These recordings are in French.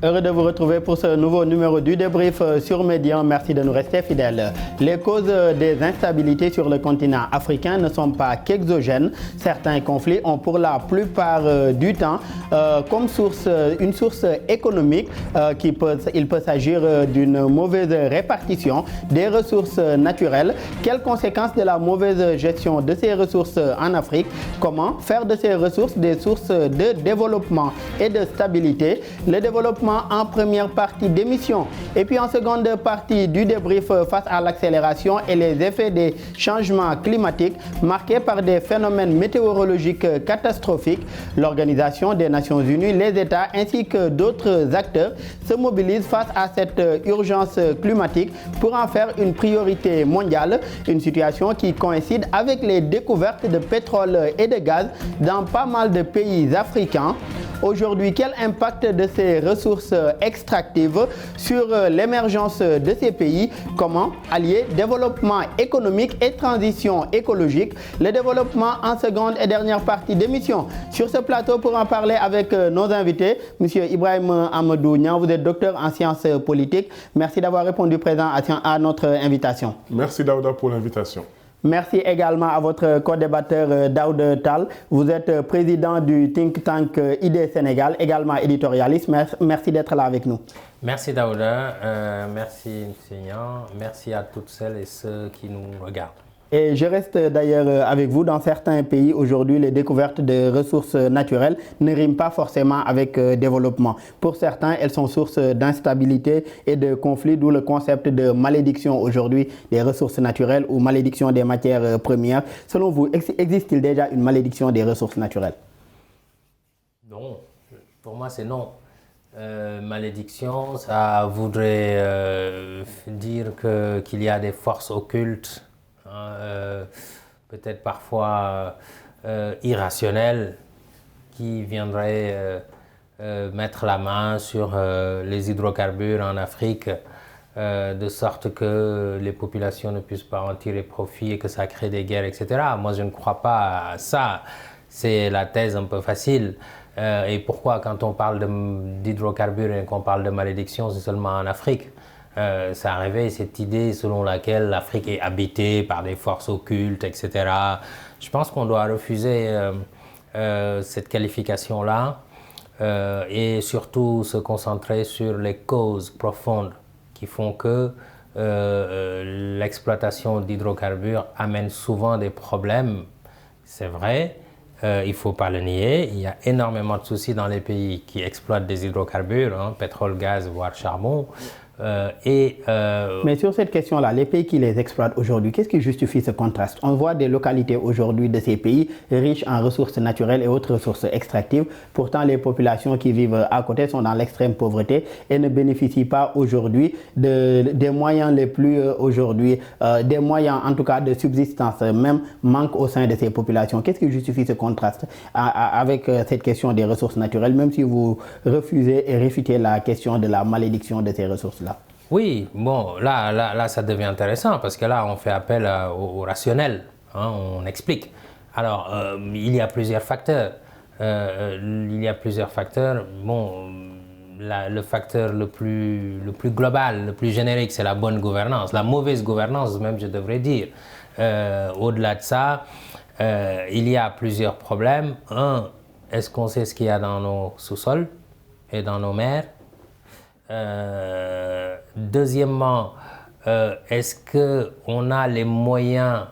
Heureux de vous retrouver pour ce nouveau numéro du débrief sur Média. Merci de nous rester fidèles. Les causes des instabilités sur le continent africain ne sont pas qu'exogènes. Certains conflits ont pour la plupart du temps comme une source économique. Il peut s'agir d'une mauvaise répartition des ressources naturelles. Quelles conséquences de la mauvaise gestion de ces ressources en Afrique? Comment faire de ces ressources des sources de développement et de stabilité? Le développement en première partie d'émission et puis en seconde partie du débrief face à l'accélération et les effets des changements climatiques marqués par des phénomènes météorologiques catastrophiques. L'Organisation des Nations Unies, les États ainsi que d'autres acteurs se mobilisent face à cette urgence climatique pour en faire une priorité mondiale, une situation qui coïncide avec les découvertes de pétrole et de gaz dans pas mal de pays africains. Aujourd'hui, quel impact de ces ressources extractives sur l'émergence de ces pays? Comment allier développement économique et transition écologique? Le développement en seconde et dernière partie d'émission. Sur ce plateau, pour en parler avec nos invités, M. Ibrahim Amadou Niang, vous êtes docteur en sciences politiques. Merci d'avoir répondu présent à notre invitation. Merci Daouda pour l'invitation. Merci également à votre co-débatteur Daoud Tal. Vous êtes président du think tank ID Sénégal, également éditorialiste. Merci d'être là avec nous. Merci Daouda, merci Nseignant, merci à toutes celles et ceux qui nous regardent. Et je reste d'ailleurs avec vous. Dans certains pays, aujourd'hui, les découvertes de ressources naturelles ne riment pas forcément avec développement. Pour certains, elles sont source d'instabilité et de conflits, d'où le concept de malédiction aujourd'hui des ressources naturelles ou malédiction des matières premières. Selon vous, existe-t-il déjà une malédiction des ressources naturelles? Non, pour moi c'est non. Malédiction, ça voudrait dire qu'il y a des forces occultes, peut-être parfois irrationnelles, qui viendraient mettre la main sur les hydrocarbures en Afrique, de sorte que les populations ne puissent pas en tirer profit et que ça crée des guerres, etc. Moi, je ne crois pas à ça. C'est la thèse un peu facile. Et pourquoi, quand on parle d'hydrocarbures et qu'on parle de malédiction, c'est seulement en Afrique? Ça réveille cette idée selon laquelle l'Afrique est habitée par des forces occultes, etc. Je pense qu'on doit refuser cette qualification-là et surtout se concentrer sur les causes profondes qui font que l'exploitation d'hydrocarbures amène souvent des problèmes. C'est vrai, il ne faut pas le nier. Il y a énormément de soucis dans les pays qui exploitent des hydrocarbures, pétrole, gaz, voire charbon. Mais sur cette question-là, les pays qui les exploitent aujourd'hui, qu'est-ce qui justifie ce contraste? On voit des localités aujourd'hui de ces pays riches en ressources naturelles et autres ressources extractives. Pourtant, les populations qui vivent à côté sont dans l'extrême pauvreté et ne bénéficient pas aujourd'hui des moyens les plus des moyens en tout cas de subsistance même manquent au sein de ces populations. Qu'est-ce qui justifie ce contraste avec cette question des ressources naturelles, même si vous refusez et réfutez la question de la malédiction de ces ressources-là? Oui, bon, là, ça devient intéressant parce que là, on fait appel au rationnel, on explique. Alors, il y a plusieurs facteurs. Bon, le facteur le plus global, le plus générique, c'est la bonne gouvernance, la mauvaise gouvernance même, je devrais dire. Au-delà de ça, il y a plusieurs problèmes. Un, est-ce qu'on sait ce qu'il y a dans nos sous-sols et dans nos mers? Deuxièmement, est-ce qu'on a les moyens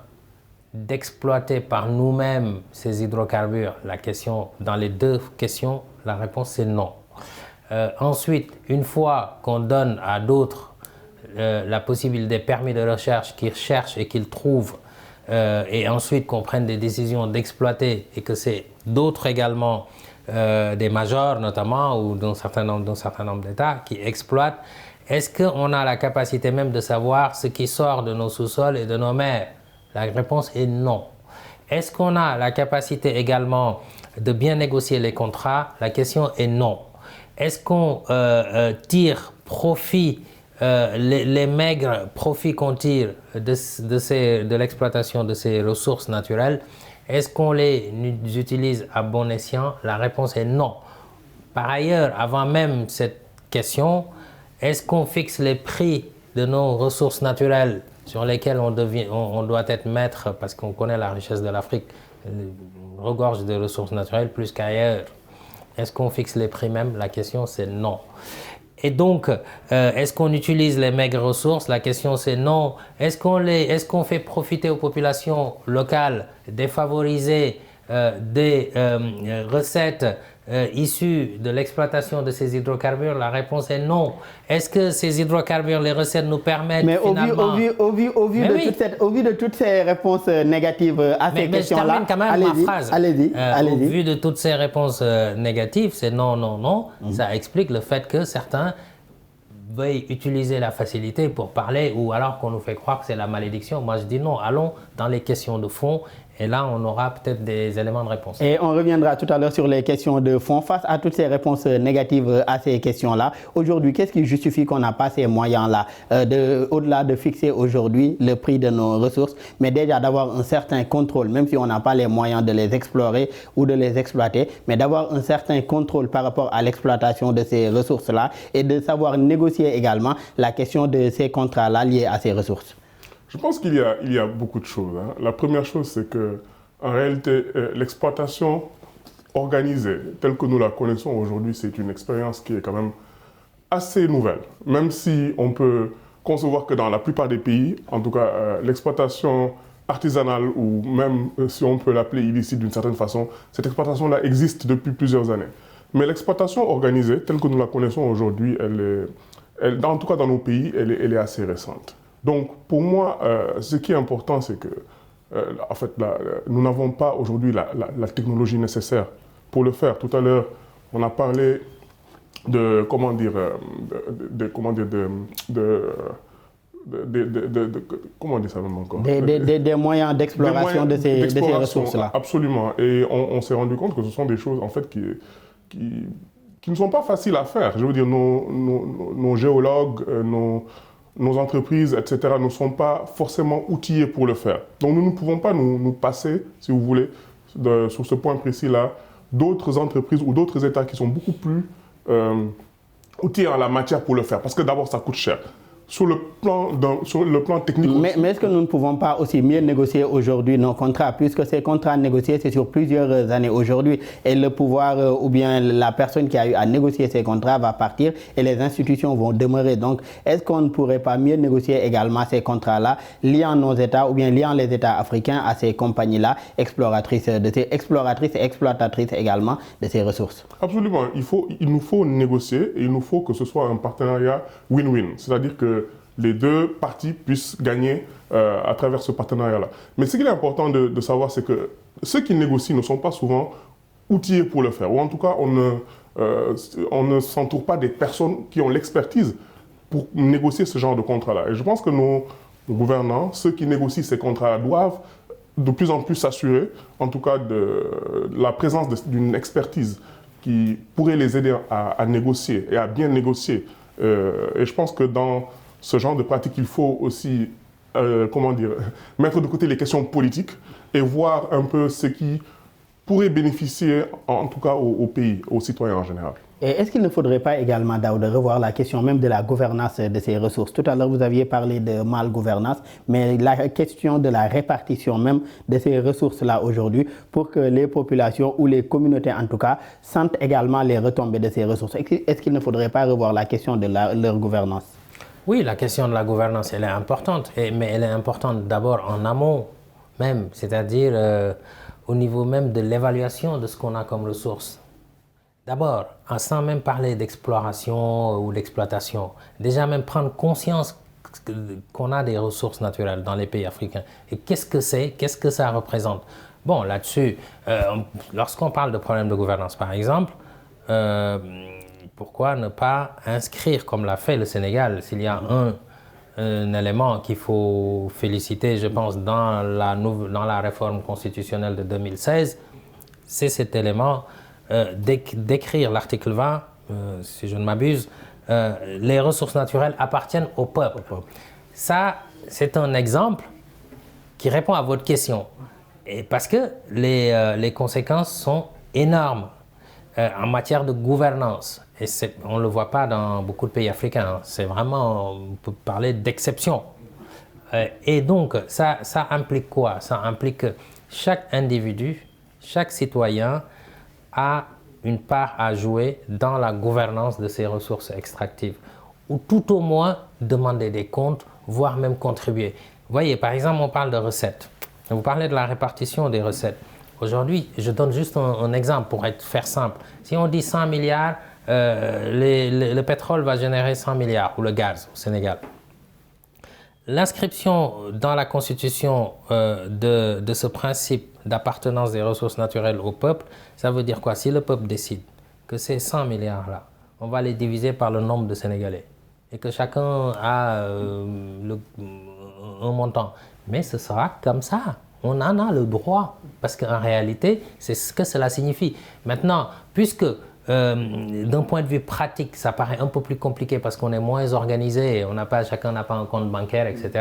d'exploiter par nous-mêmes ces hydrocarbures? Dans les deux questions, la réponse c'est non. Ensuite, une fois qu'on donne à d'autres la possibilité des permis de recherche qu'ils cherchent et qu'ils trouvent, et ensuite qu'on prenne des décisions d'exploiter et que c'est d'autres également, des majors notamment ou d'un certain nombre d'États qui exploitent, est-ce qu'on a la capacité même de savoir ce qui sort de nos sous-sols et de nos mers? La réponse est non. Est-ce qu'on a la capacité également de bien négocier les contrats? La question est non. Est-ce qu'on tire profit, les maigres profits qu'on tire de l'exploitation de ces ressources naturelles? Est-ce qu'on les utilise à bon escient? La réponse est non. Par ailleurs, avant même cette question, est-ce qu'on fixe les prix de nos ressources naturelles sur lesquelles on doit être maître parce qu'on connaît la richesse de l'Afrique, regorge de ressources naturelles plus qu'ailleurs. Est-ce qu'on fixe les prix même? La question c'est non. Et donc, est-ce qu'on utilise les maigres ressources? La question c'est non. Est-ce qu'on fait profiter aux populations locales, défavoriser des recettes issues de l'exploitation de ces hydrocarbures? La réponse est non. Est-ce que ces hydrocarbures, les recettes nous permettent finalement... au vu de toutes ces réponses négatives à ces questions-là... Je termine quand même ma phrase. Allez-y. Au vu de toutes ces réponses négatives, c'est non, non, non. Ça explique le fait que certains veuillent utiliser la facilité pour parler ou alors qu'on nous fait croire que c'est la malédiction. Moi, je dis non. Allons dans les questions de fond. Et là, on aura peut-être des éléments de réponse. Et on reviendra tout à l'heure sur les questions de fond. Face à toutes ces réponses négatives à ces questions-là, aujourd'hui, qu'est-ce qui justifie qu'on n'a pas ces moyens-là, au-delà de fixer aujourd'hui le prix de nos ressources, mais déjà d'avoir un certain contrôle, même si on n'a pas les moyens de les explorer ou de les exploiter, mais d'avoir un certain contrôle par rapport à l'exploitation de ces ressources-là et de savoir négocier également la question de ces contrats-là liés à ces ressources? Je pense qu'il y a beaucoup de choses. La première chose, c'est que, en réalité, l'exploitation organisée, telle que nous la connaissons aujourd'hui, c'est une expérience qui est quand même assez nouvelle. Même si on peut concevoir que dans la plupart des pays, en tout cas, l'exploitation artisanale, ou même si on peut l'appeler illicite d'une certaine façon, cette exploitation-là existe depuis plusieurs années. Mais l'exploitation organisée, telle que nous la connaissons aujourd'hui, en tout cas dans nos pays, elle est assez récente. Donc, pour moi, ce qui est important, c'est que, en fait, nous n'avons pas aujourd'hui la technologie nécessaire pour le faire. Tout à l'heure, on a parlé de, comment dire ça même encore? Des moyens d'exploration de ces ressources-là. Absolument. Et on s'est rendu compte que ce sont des choses, en fait, qui ne sont pas faciles à faire. Je veux dire, nos géologues, nos entreprises, etc., ne sont pas forcément outillés pour le faire. Donc nous ne pouvons pas nous passer, si vous voulez, sur ce point précis-là, d'autres entreprises ou d'autres États qui sont beaucoup plus outillés en la matière pour le faire. Parce que d'abord, ça coûte cher. Sur le plan technique. Mais est-ce que nous ne pouvons pas aussi mieux négocier aujourd'hui nos contrats, puisque ces contrats négociés, c'est sur plusieurs années aujourd'hui, et le pouvoir ou bien la personne qui a eu à négocier ces contrats va partir et les institutions vont demeurer. Donc, est-ce qu'on ne pourrait pas mieux négocier également ces contrats-là, liant nos États ou bien liant les États africains à ces compagnies-là, exploratrices et exploitatrices également de ces ressources? Absolument. Il nous faut négocier et il nous faut que ce soit un partenariat win-win. C'est-à-dire que les deux parties puissent gagner à travers ce partenariat-là. Mais ce qu'il est important de savoir, c'est que ceux qui négocient ne sont pas souvent outillés pour le faire. Ou en tout cas, on ne s'entoure pas des personnes qui ont l'expertise pour négocier ce genre de contrat-là. Et je pense que nos gouvernants, ceux qui négocient ces contrats-là, doivent de plus en plus s'assurer, en tout cas, de la présence d'une expertise qui pourrait les aider à négocier et à bien négocier. Et je pense que dans ce genre de pratique, il faut aussi, mettre de côté les questions politiques et voir un peu ce qui pourrait bénéficier, en tout cas, au pays, aux citoyens en général. Et est-ce qu'il ne faudrait pas également, Daouda, revoir la question même de la gouvernance de ces ressources? Tout à l'heure, vous aviez parlé de mal-gouvernance, mais la question de la répartition même de ces ressources-là aujourd'hui, pour que les populations ou les communautés, en tout cas, sentent également les retombées de ces ressources. Est-ce qu'il ne faudrait pas revoir la question de leur gouvernance? Oui, la question de la gouvernance, elle est importante, mais elle est importante d'abord en amont même, c'est-à-dire au niveau même de l'évaluation de ce qu'on a comme ressources. D'abord, sans même parler d'exploration ou d'exploitation, déjà même prendre conscience qu'on a des ressources naturelles dans les pays africains. Et qu'est-ce que c'est? Qu'est-ce que ça représente? Bon, là-dessus, lorsqu'on parle de problème de gouvernance, par exemple, pourquoi ne pas inscrire, comme l'a fait le Sénégal, s'il y a un élément qu'il faut féliciter, je pense, dans la réforme constitutionnelle de 2016, c'est cet élément d'écrire l'article 20, si je ne m'abuse, les ressources naturelles appartiennent au peuple. Ça, c'est un exemple qui répond à votre question. Et parce que les conséquences sont énormes. en matière de gouvernance. Et on ne le voit pas dans beaucoup de pays africains. Hein. C'est vraiment, on peut parler d'exception. Et donc, ça implique quoi? Ça implique que chaque individu, chaque citoyen a une part à jouer dans la gouvernance de ces ressources extractives, ou tout au moins demander des comptes, voire même contribuer. Vous voyez, par exemple, on parle de recettes. Vous parlez de la répartition des recettes. Aujourd'hui, je donne juste un exemple pour faire simple. Si on dit 100 milliards, le pétrole va générer 100 milliards, ou le gaz au Sénégal. L'inscription dans la Constitution de ce principe d'appartenance des ressources naturelles au peuple, ça veut dire quoi? Si le peuple décide que ces 100 milliards-là, on va les diviser par le nombre de Sénégalais et que chacun a un montant, mais ce sera comme ça. On en a le droit, parce qu'en réalité, c'est ce que cela signifie. Maintenant, puisque d'un point de vue pratique, ça paraît un peu plus compliqué parce qu'on est moins organisé, chacun n'a pas un compte bancaire, etc.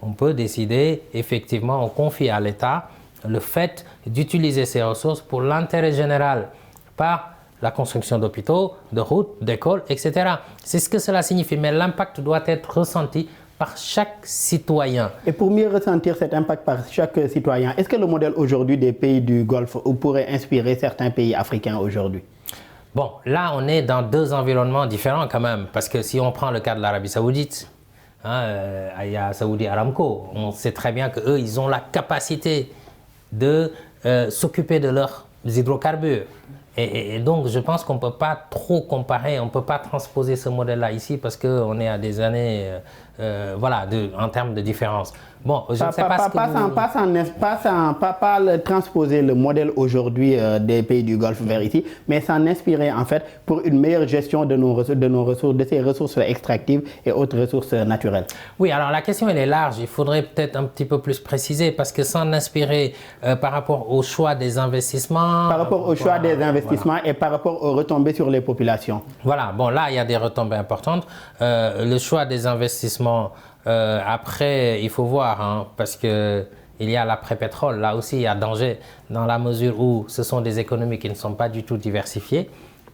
On peut décider, effectivement, on confie à l'État le fait d'utiliser ces ressources pour l'intérêt général, par la construction d'hôpitaux, de routes, d'écoles, etc. C'est ce que cela signifie, mais l'impact doit être ressenti par chaque citoyen. Et pour mieux ressentir cet impact par chaque citoyen, est-ce que le modèle aujourd'hui des pays du Golfe pourrait inspirer certains pays africains aujourd'hui? Bon, là, on est dans deux environnements différents quand même, parce que si on prend le cas de l'Arabie Saoudite, il y a Saudi Aramco, on sait très bien qu'eux, ils ont la capacité de s'occuper de leurs hydrocarbures. Et donc, je pense qu'on ne peut pas trop comparer, on ne peut pas transposer ce modèle-là ici parce qu'on est à des années, en termes de différence. Bon, je ne sais pas pas transposer le modèle aujourd'hui des pays du Golfe vers ici, mais s'en inspirer en fait pour une meilleure gestion de nos ressources, de ces ressources extractives et autres ressources naturelles. Oui, alors la question elle est large, il faudrait peut-être un petit peu plus préciser parce que s'en inspirer par rapport au choix des investissements... Par rapport au choix des investissements et par rapport aux retombées sur les populations. Voilà, bon là il y a des retombées importantes. Le choix des investissements... après, il faut voir, hein, parce qu'il y a l'après-pétrole, là aussi il y a danger, dans la mesure où ce sont des économies qui ne sont pas du tout diversifiées,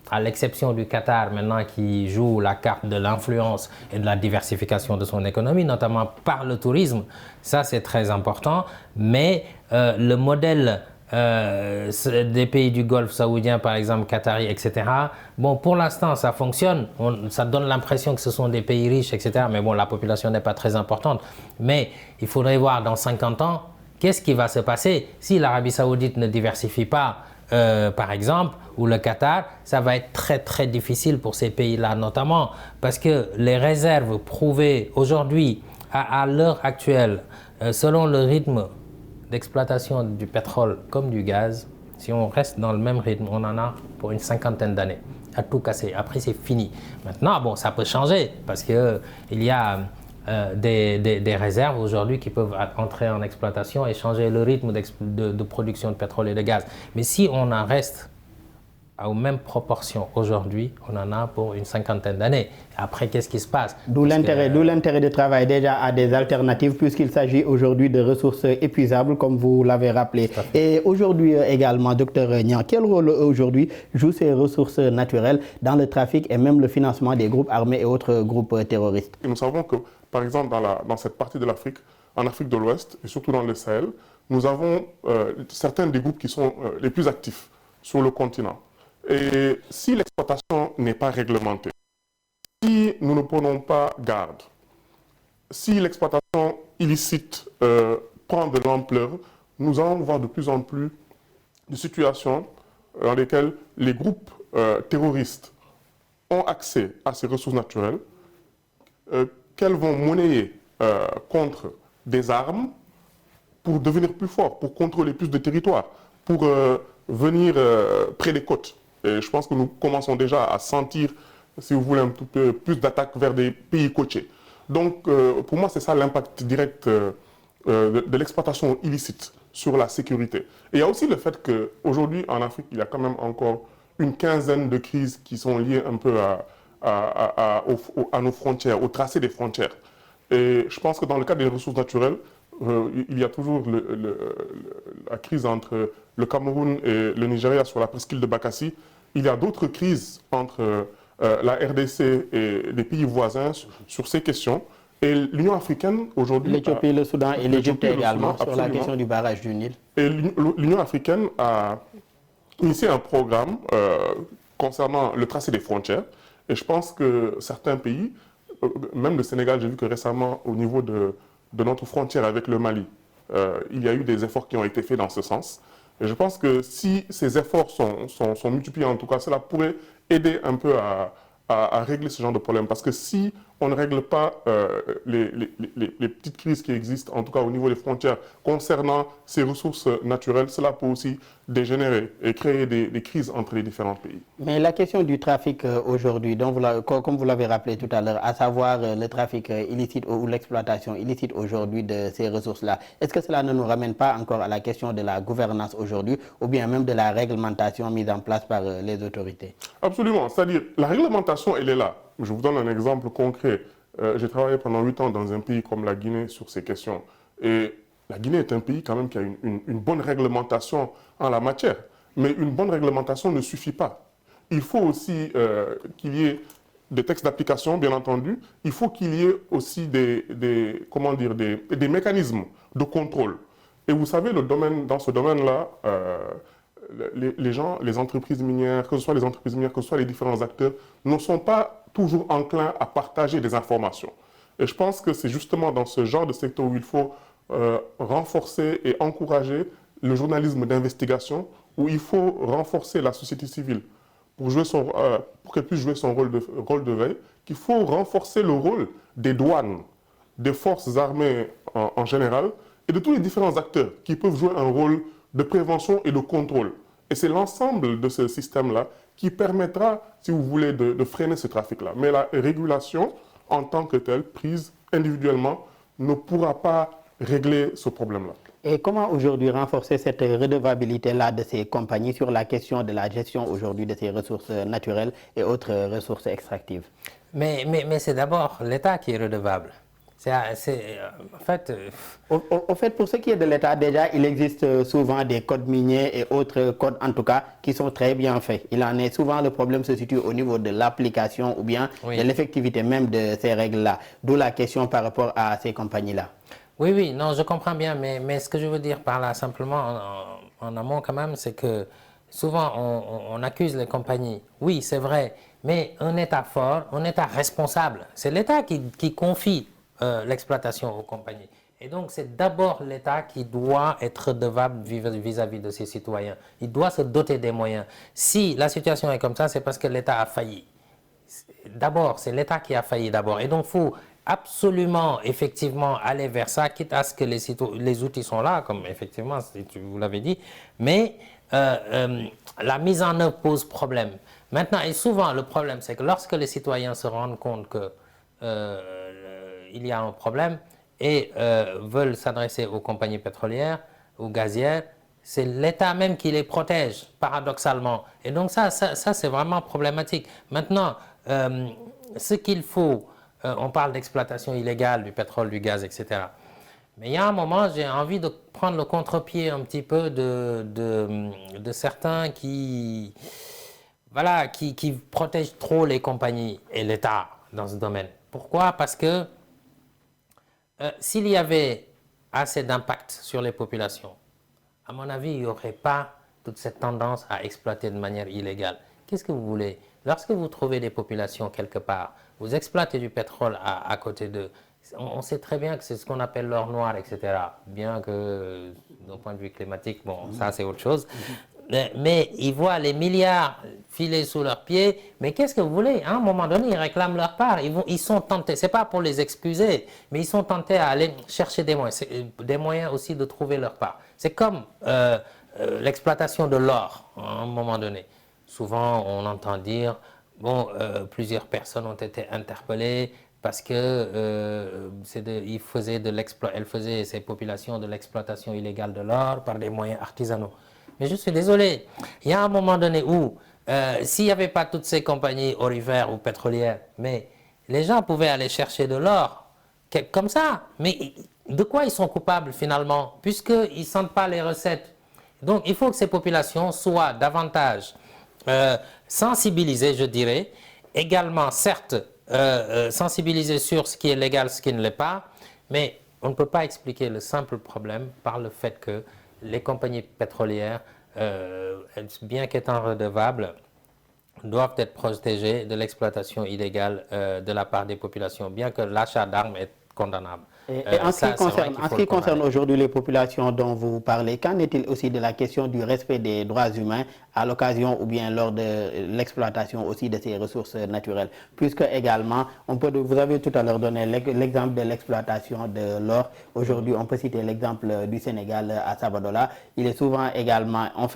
à l'exception du Qatar maintenant qui joue la carte de l'influence et de la diversification de son économie, notamment par le tourisme, ça c'est très important, mais le modèle des pays du Golfe saoudien, par exemple, Qatari, etc. Bon, pour l'instant, ça fonctionne. Ça donne l'impression que ce sont des pays riches, etc. Mais bon, la population n'est pas très importante. Mais il faudrait voir dans 50 ans, qu'est-ce qui va se passer si l'Arabie saoudite ne diversifie pas, par exemple, ou le Qatar, ça va être très, très difficile pour ces pays-là, notamment parce que les réserves prouvées aujourd'hui, à l'heure actuelle, selon le rythme d'exploitation du pétrole comme du gaz, si on reste dans le même rythme, on en a pour une cinquantaine d'années, à tout casser. Après, c'est fini. Maintenant, bon, ça peut changer parce qu'il y a des réserves aujourd'hui qui peuvent entrer en exploitation et changer le rythme de production de pétrole et de gaz. Mais si on en reste aux mêmes proportions aujourd'hui, on en a pour une cinquantaine d'années. Après, qu'est-ce qui se passe? D'où l'intérêt de travailler déjà à des alternatives puisqu'il s'agit aujourd'hui de ressources épuisables, comme vous l'avez rappelé. Et aujourd'hui également, Dr Niang, quel rôle aujourd'hui jouent ces ressources naturelles dans le trafic et même le financement des groupes armés et autres groupes terroristes? Et nous savons que, par exemple, dans cette partie de l'Afrique, en Afrique de l'Ouest et surtout dans le Sahel, nous avons certains des groupes qui sont les plus actifs sur le continent. Et si l'exploitation n'est pas réglementée, si nous ne prenons pas garde, si l'exploitation illicite prend de l'ampleur, nous allons voir de plus en plus de situations dans lesquelles les groupes terroristes ont accès à ces ressources naturelles, qu'elles vont monnayer contre des armes pour devenir plus forts, pour contrôler plus de territoires, pour venir près des côtes. Et je pense que nous commençons déjà à sentir, si vous voulez, un tout peu plus d'attaques vers des pays côtiers. Donc, pour moi, c'est ça l'impact direct de l'exploitation illicite sur la sécurité. Et il y a aussi le fait qu'aujourd'hui, en Afrique, il y a quand même encore une quinzaine de crises qui sont liées un peu à nos frontières, au tracé des frontières. Et je pense que dans le cas des ressources naturelles, il y a toujours la crise entre le Cameroun et le Nigeria sur la presqu'île de Bakassi il y a d'autres crises entre la RDC et les pays voisins sur ces questions. Et l'Union africaine, aujourd'hui... L'Éthiopie, le Soudan et l'Égypte également, sur la absolument. question du barrage du Nil. Et l'Union africaine a initié un programme concernant le tracé des frontières. Et je pense que certains pays, même le Sénégal, j'ai vu que récemment, au niveau de notre frontière avec le Mali, il y a eu des efforts qui ont été faits dans ce sens. Et je pense que si ces efforts sont multipliés, en tout cas, cela pourrait aider un peu à régler ce genre de problème. Parce que si on ne règle pas les petites crises qui existent, en tout cas au niveau des frontières, concernant ces ressources naturelles, cela peut aussi dégénérer et créer des crises entre les différents pays. Mais la question du trafic aujourd'hui, comme vous l'avez rappelé tout à l'heure, à savoir le trafic illicite ou l'exploitation illicite aujourd'hui de ces ressources-là, est-ce que cela ne nous ramène pas encore à la question de la gouvernance aujourd'hui ou bien même de la réglementation mise en place par les autorités? Absolument, c'est-à-dire la réglementation, elle est là. Je vous donne un exemple concret. J'ai travaillé pendant 8 ans dans un pays comme la Guinée sur ces questions. Et la Guinée est un pays quand même qui a une bonne réglementation en la matière. Mais une bonne réglementation ne suffit pas. Il faut aussi qu'il y ait des textes d'application, bien entendu. Il faut qu'il y ait aussi des mécanismes de contrôle. Et vous savez, dans ce domaine-là, les entreprises minières, que ce soit les entreprises minières, que ce soit les différents acteurs, ne sont pas toujours enclins à partager des informations. Et je pense que c'est justement dans ce genre de secteur où il faut renforcer et encourager le journalisme d'investigation, où il faut renforcer la société civile pour qu'elle puisse jouer son rôle de veille, qu'il faut renforcer le rôle des douanes, des forces armées en général, et de tous les différents acteurs qui peuvent jouer un rôle de prévention et de contrôle. Et c'est l'ensemble de ce système-là qui permettra, si vous voulez, de freiner ce trafic-là. Mais la régulation, en tant que telle, prise individuellement, ne pourra pas régler ce problème-là. Et comment aujourd'hui renforcer cette redevabilité-là de ces compagnies sur la question de la gestion aujourd'hui de ces ressources naturelles et autres ressources extractives? Mais c'est d'abord l'État qui est redevable. Au fait, pour ce qui est de l'État, déjà, il existe souvent des codes miniers et autres codes, en tout cas, qui sont très bien faits. Il en est souvent, le problème se situe au niveau de l'application ou bien de l'effectivité même de ces règles-là. D'où la question par rapport à ces compagnies-là. Oui, non, je comprends bien, mais ce que je veux dire par là, simplement, en amont quand même, c'est que souvent, on accuse les compagnies. Oui, c'est vrai, mais un État fort, un État responsable, c'est l'État qui confie l'exploitation aux compagnies. Et donc, c'est d'abord l'État qui doit être redevable vis-à-vis de ses citoyens. Il doit se doter des moyens. Si la situation est comme ça, c'est parce que l'État a failli. D'abord, c'est l'État qui a failli d'abord. Et donc, il faut absolument, effectivement, aller vers ça, quitte à ce que les outils sont là, comme effectivement, vous l'avez dit, mais la mise en œuvre pose problème. Maintenant, et souvent, le problème, c'est que lorsque les citoyens se rendent compte que il y a un problème et veulent s'adresser aux compagnies pétrolières ou gazières, c'est l'État même qui les protège, paradoxalement. Et donc ça c'est vraiment problématique. Maintenant, ce qu'il faut, on parle d'exploitation illégale du pétrole, du gaz, etc. Mais il y a un moment, j'ai envie de prendre le contre-pied un petit peu de certains qui protègent trop les compagnies et l'État dans ce domaine. Pourquoi? Parce que s'il y avait assez d'impact sur les populations, à mon avis, il n'y aurait pas toute cette tendance à exploiter de manière illégale. Qu'est-ce que vous voulez? Lorsque vous trouvez des populations quelque part, vous exploitez du pétrole à côté d'eux, on sait très bien que c'est ce qu'on appelle l'or noir, etc. Bien que, d'un point de vue climatique, bon, ça c'est autre chose. Mais ils voient les milliards filer sous leurs pieds. Mais qu'est-ce que vous voulez? À un moment donné, ils réclament leur part. Ils sont tentés, c'est pas pour les excuser, mais ils sont tentés à aller chercher des moyens aussi de trouver leur part. C'est comme l'exploitation de l'or, à un moment donné. Souvent, on entend dire, plusieurs personnes ont été interpellées parce que elles faisaient ces populations de l'exploitation illégale de l'or par des moyens artisanaux. Mais je suis désolé, il y a un moment donné où, s'il n'y avait pas toutes ces compagnies orifères ou pétrolières, mais les gens pouvaient aller chercher de l'or, comme ça. Mais de quoi ils sont coupables finalement, puisqu'ils ne sentent pas les recettes? Donc il faut que ces populations soient davantage sensibiliser, je dirais, également, certes, sensibiliser sur ce qui est légal, ce qui ne l'est pas, mais on ne peut pas expliquer le simple problème par le fait que les compagnies pétrolières, bien qu'étant redevables, doivent être protégées de l'exploitation illégale de la part des populations, bien que l'achat d'armes est condamnable. Et en ce qui concerne aujourd'hui les populations dont vous parlez, qu'en est-il aussi de la question du respect des droits humains à l'occasion ou bien lors de l'exploitation aussi de ces ressources naturelles? Puisque également, vous avez tout à l'heure donné l'exemple de l'exploitation de l'or. Aujourd'hui, on peut citer l'exemple du Sénégal à Sabodala. Il est souvent également, on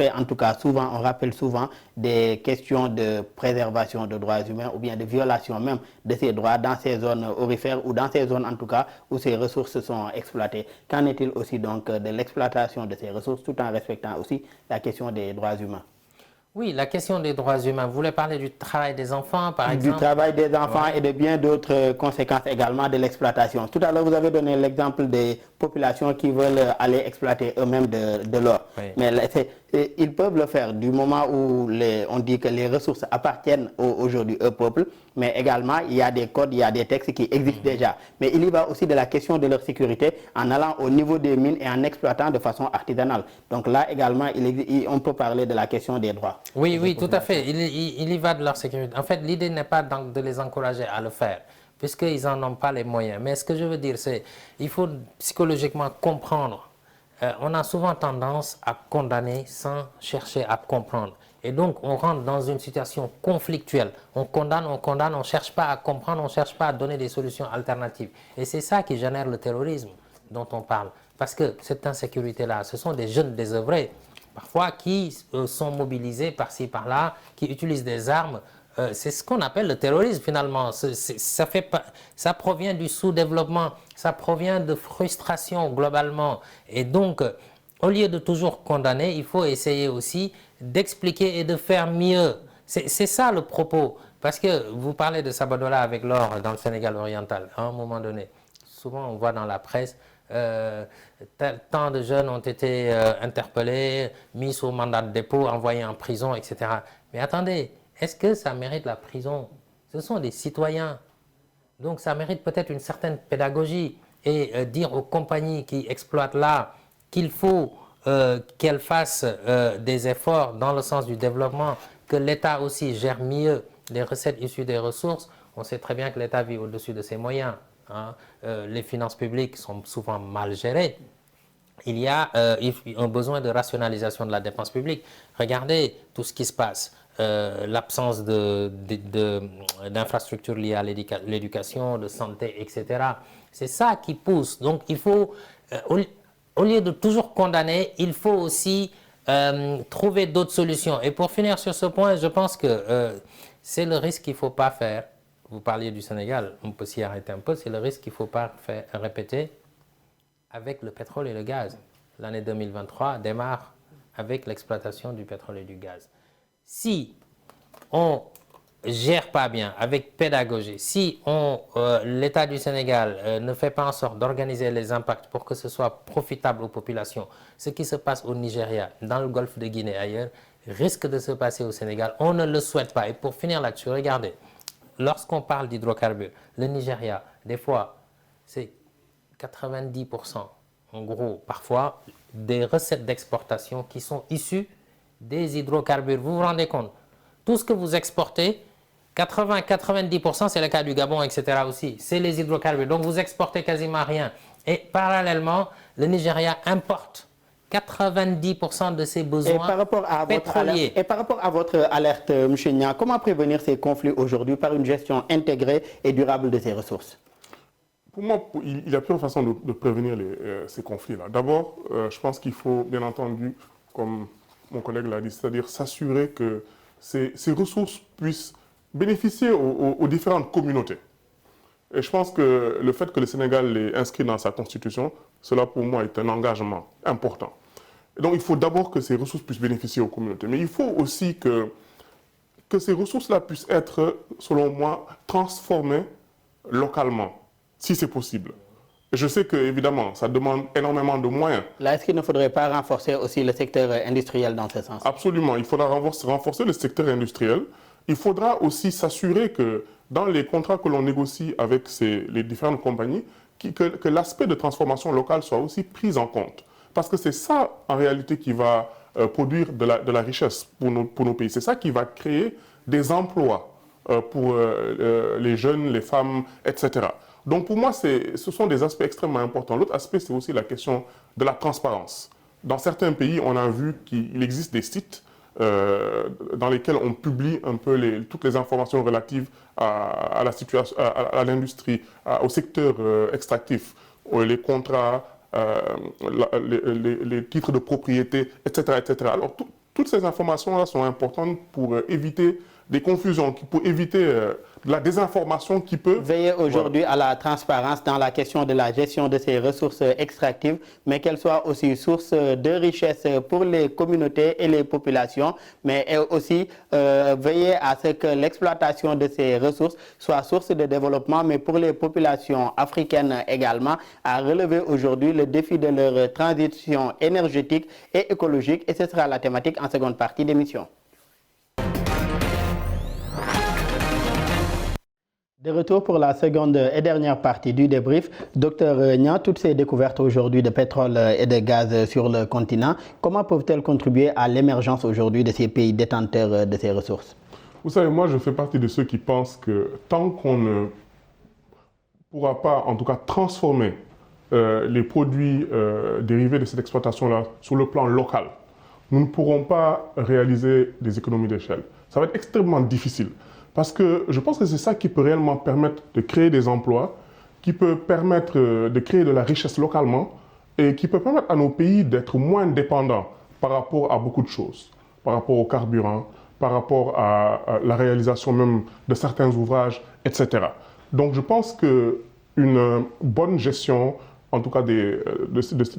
rappelle souvent des questions de préservation de droits humains ou bien de violation même de ces droits dans ces zones aurifères ou dans ces zones en tout cas où ces ressources sont exploitées. Qu'en est-il aussi donc de l'exploitation de ces ressources tout en respectant aussi la question des droits humains? Oui, la question des droits humains. Vous voulez parler du travail des enfants, par exemple? Du travail des enfants et de bien d'autres conséquences également de l'exploitation. Tout à l'heure, vous avez donné l'exemple des populations qui veulent aller exploiter eux-mêmes de l'or. Oui. Mais ils peuvent le faire du moment où on dit que les ressources appartiennent aujourd'hui au peuple, mais également il y a des codes, il y a des textes qui existent déjà. Mais il y va aussi de la question de leur sécurité en allant au niveau des mines et en exploitant de façon artisanale. Donc là également, on peut parler de la question des droits. Oui, oui, tout à fait. Il y va de leur sécurité. En fait, l'idée n'est pas de les encourager à le faire, puisqu'ils n'en ont pas les moyens. Mais ce que je veux dire, c'est qu'il faut psychologiquement comprendre. On a souvent tendance à condamner sans chercher à comprendre. Et donc, on rentre dans une situation conflictuelle. On condamne, on ne cherche pas à comprendre, on ne cherche pas à donner des solutions alternatives. Et c'est ça qui génère le terrorisme dont on parle. Parce que cette insécurité-là, ce sont des jeunes désœuvrés, parfois qui sont mobilisés par-ci, par-là, qui utilisent des armes. C'est ce qu'on appelle le terrorisme finalement. Ça provient du sous-développement, ça provient de frustration globalement. Et donc, au lieu de toujours condamner, il faut essayer aussi d'expliquer et de faire mieux. C'est ça le propos. Parce que vous parlez de Sabodala avec l'or dans le Sénégal oriental, à un moment donné. Souvent, on voit dans la presse, tant de jeunes ont été interpellés, mis sous mandat de dépôt, envoyés en prison, etc. Mais attendez, est-ce que ça mérite la prison? Ce sont des citoyens. Donc ça mérite peut-être une certaine pédagogie et dire aux compagnies qui exploitent là qu'il faut qu'elles fassent des efforts dans le sens du développement, que l'État aussi gère mieux les recettes issues des ressources. On sait très bien que l'État vit au-dessus de ses moyens. Hein. Les finances publiques sont souvent mal gérées. Il y a un besoin de rationalisation de la dépense publique. Regardez tout ce qui se passe. L'absence d'infrastructures liées à l'éducation, de santé, etc. C'est ça qui pousse. Donc il faut, au lieu de toujours condamner, il faut aussi trouver d'autres solutions. Et pour finir sur ce point, je pense que c'est le risque qu'il ne faut pas faire. Vous parliez du Sénégal, on peut s'y arrêter un peu. C'est le risque qu'il ne faut pas répéter avec le pétrole et le gaz. L'année 2023 démarre avec l'exploitation du pétrole et du gaz. Si on ne gère pas bien avec pédagogie, si l'État du Sénégal ne fait pas en sorte d'organiser les impacts pour que ce soit profitable aux populations, ce qui se passe au Nigeria, dans le golfe de Guinée et ailleurs, risque de se passer au Sénégal. On ne le souhaite pas. Et pour finir là-dessus, regardez, lorsqu'on parle d'hydrocarbures, le Nigeria, des fois, c'est 90%, en gros, parfois, des recettes d'exportation qui sont issues des hydrocarbures. Vous vous rendez compte? Tout ce que vous exportez, 80-90%, c'est le cas du Gabon, etc. aussi. C'est les hydrocarbures. Donc, vous exportez quasiment rien. Et parallèlement, le Nigeria importe 90% de ses besoins pétroliers. Et par rapport à votre alerte, M. Nia, comment prévenir ces conflits aujourd'hui par une gestion intégrée et durable de ces ressources? Pour moi, il y a plusieurs façons de prévenir ces conflits-là. D'abord, je pense qu'il faut, bien entendu, comme mon collègue l'a dit, c'est-à-dire s'assurer que ces ressources puissent bénéficier aux différentes communautés. Et je pense que le fait que le Sénégal l'ait inscrit dans sa constitution, cela pour moi est un engagement important. Et donc il faut d'abord que ces ressources puissent bénéficier aux communautés. Mais il faut aussi que ces ressources-là puissent être, selon moi, transformées localement, si c'est possible. Je sais que, évidemment, ça demande énormément de moyens. Là, est-ce qu'il ne faudrait pas renforcer aussi le secteur industriel dans ce sens? Absolument, il faudra renforcer le secteur industriel. Il faudra aussi s'assurer que dans les contrats que l'on négocie avec les différentes compagnies, que l'aspect de transformation locale soit aussi pris en compte. Parce que c'est ça, en réalité, qui va produire de la richesse pour nos pays. C'est ça qui va créer des emplois pour les jeunes, les femmes, etc. Donc pour moi, ce sont des aspects extrêmement importants. L'autre aspect, c'est aussi la question de la transparence. Dans certains pays, on a vu qu'il existe des sites dans lesquels on publie un peu toutes les informations relatives à la situation, à l'industrie, au secteur extractif, les contrats, les titres de propriété, etc. etc. Alors toutes ces informations-là sont importantes pour éviter des confusions, pour éviter la désinformation qui peut... Veiller aujourd'hui à la transparence dans la question de la gestion de ces ressources extractives, mais qu'elles soient aussi source de richesse pour les communautés et les populations, mais aussi veiller à ce que l'exploitation de ces ressources soit source de développement, mais pour les populations africaines également, à relever aujourd'hui le défi de leur transition énergétique et écologique, et ce sera la thématique en seconde partie d'émission. De retour pour la seconde et dernière partie du débrief. Docteur Niang, toutes ces découvertes aujourd'hui de pétrole et de gaz sur le continent, comment peuvent-elles contribuer à l'émergence aujourd'hui de ces pays détenteurs de ces ressources? Vous savez, moi je fais partie de ceux qui pensent que tant qu'on ne pourra pas, en tout cas, transformer les produits dérivés de cette exploitation-là sur le plan local, nous ne pourrons pas réaliser des économies d'échelle. Ça va être extrêmement difficile. Parce que je pense que c'est ça qui peut réellement permettre de créer des emplois, qui peut permettre de créer de la richesse localement et qui peut permettre à nos pays d'être moins dépendants par rapport à beaucoup de choses, par rapport au carburant, par rapport à la réalisation même de certains ouvrages, etc. Donc je pense qu'une bonne gestion, en tout cas de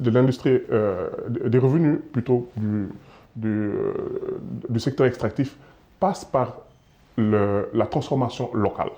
l'industrie, des revenus plutôt du secteur extractif, passe par la transformation locale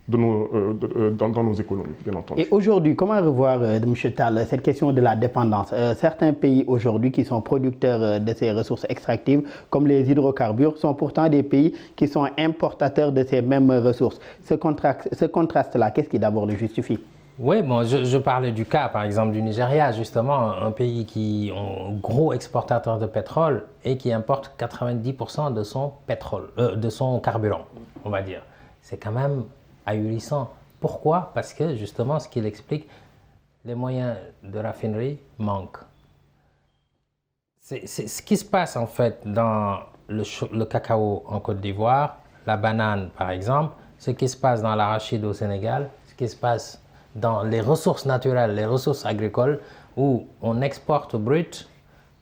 dans nos économies, bien entendu. Et aujourd'hui, comment revoir, M. Tall, cette question de la dépendance? Certains pays aujourd'hui qui sont producteurs de ces ressources extractives, comme les hydrocarbures, sont pourtant des pays qui sont importateurs de ces mêmes ressources. Ce contraste-là, qu'est-ce qui d'abord le justifie? Oui, bon, je parlais du cas, par exemple, du Nigeria, justement, un pays qui est un gros exportateur de pétrole et qui importe 90% de son pétrole, de son carburant, on va dire. C'est quand même ahurissant. Pourquoi? Parce que, justement, ce qu'il explique, les moyens de raffinerie manquent. C'est ce qui se passe, en fait, dans le cacao en Côte d'Ivoire, la banane, par exemple, ce qui se passe dans l'arachide au Sénégal, ce qui se passe dans les ressources naturelles, les ressources agricoles, où on exporte brut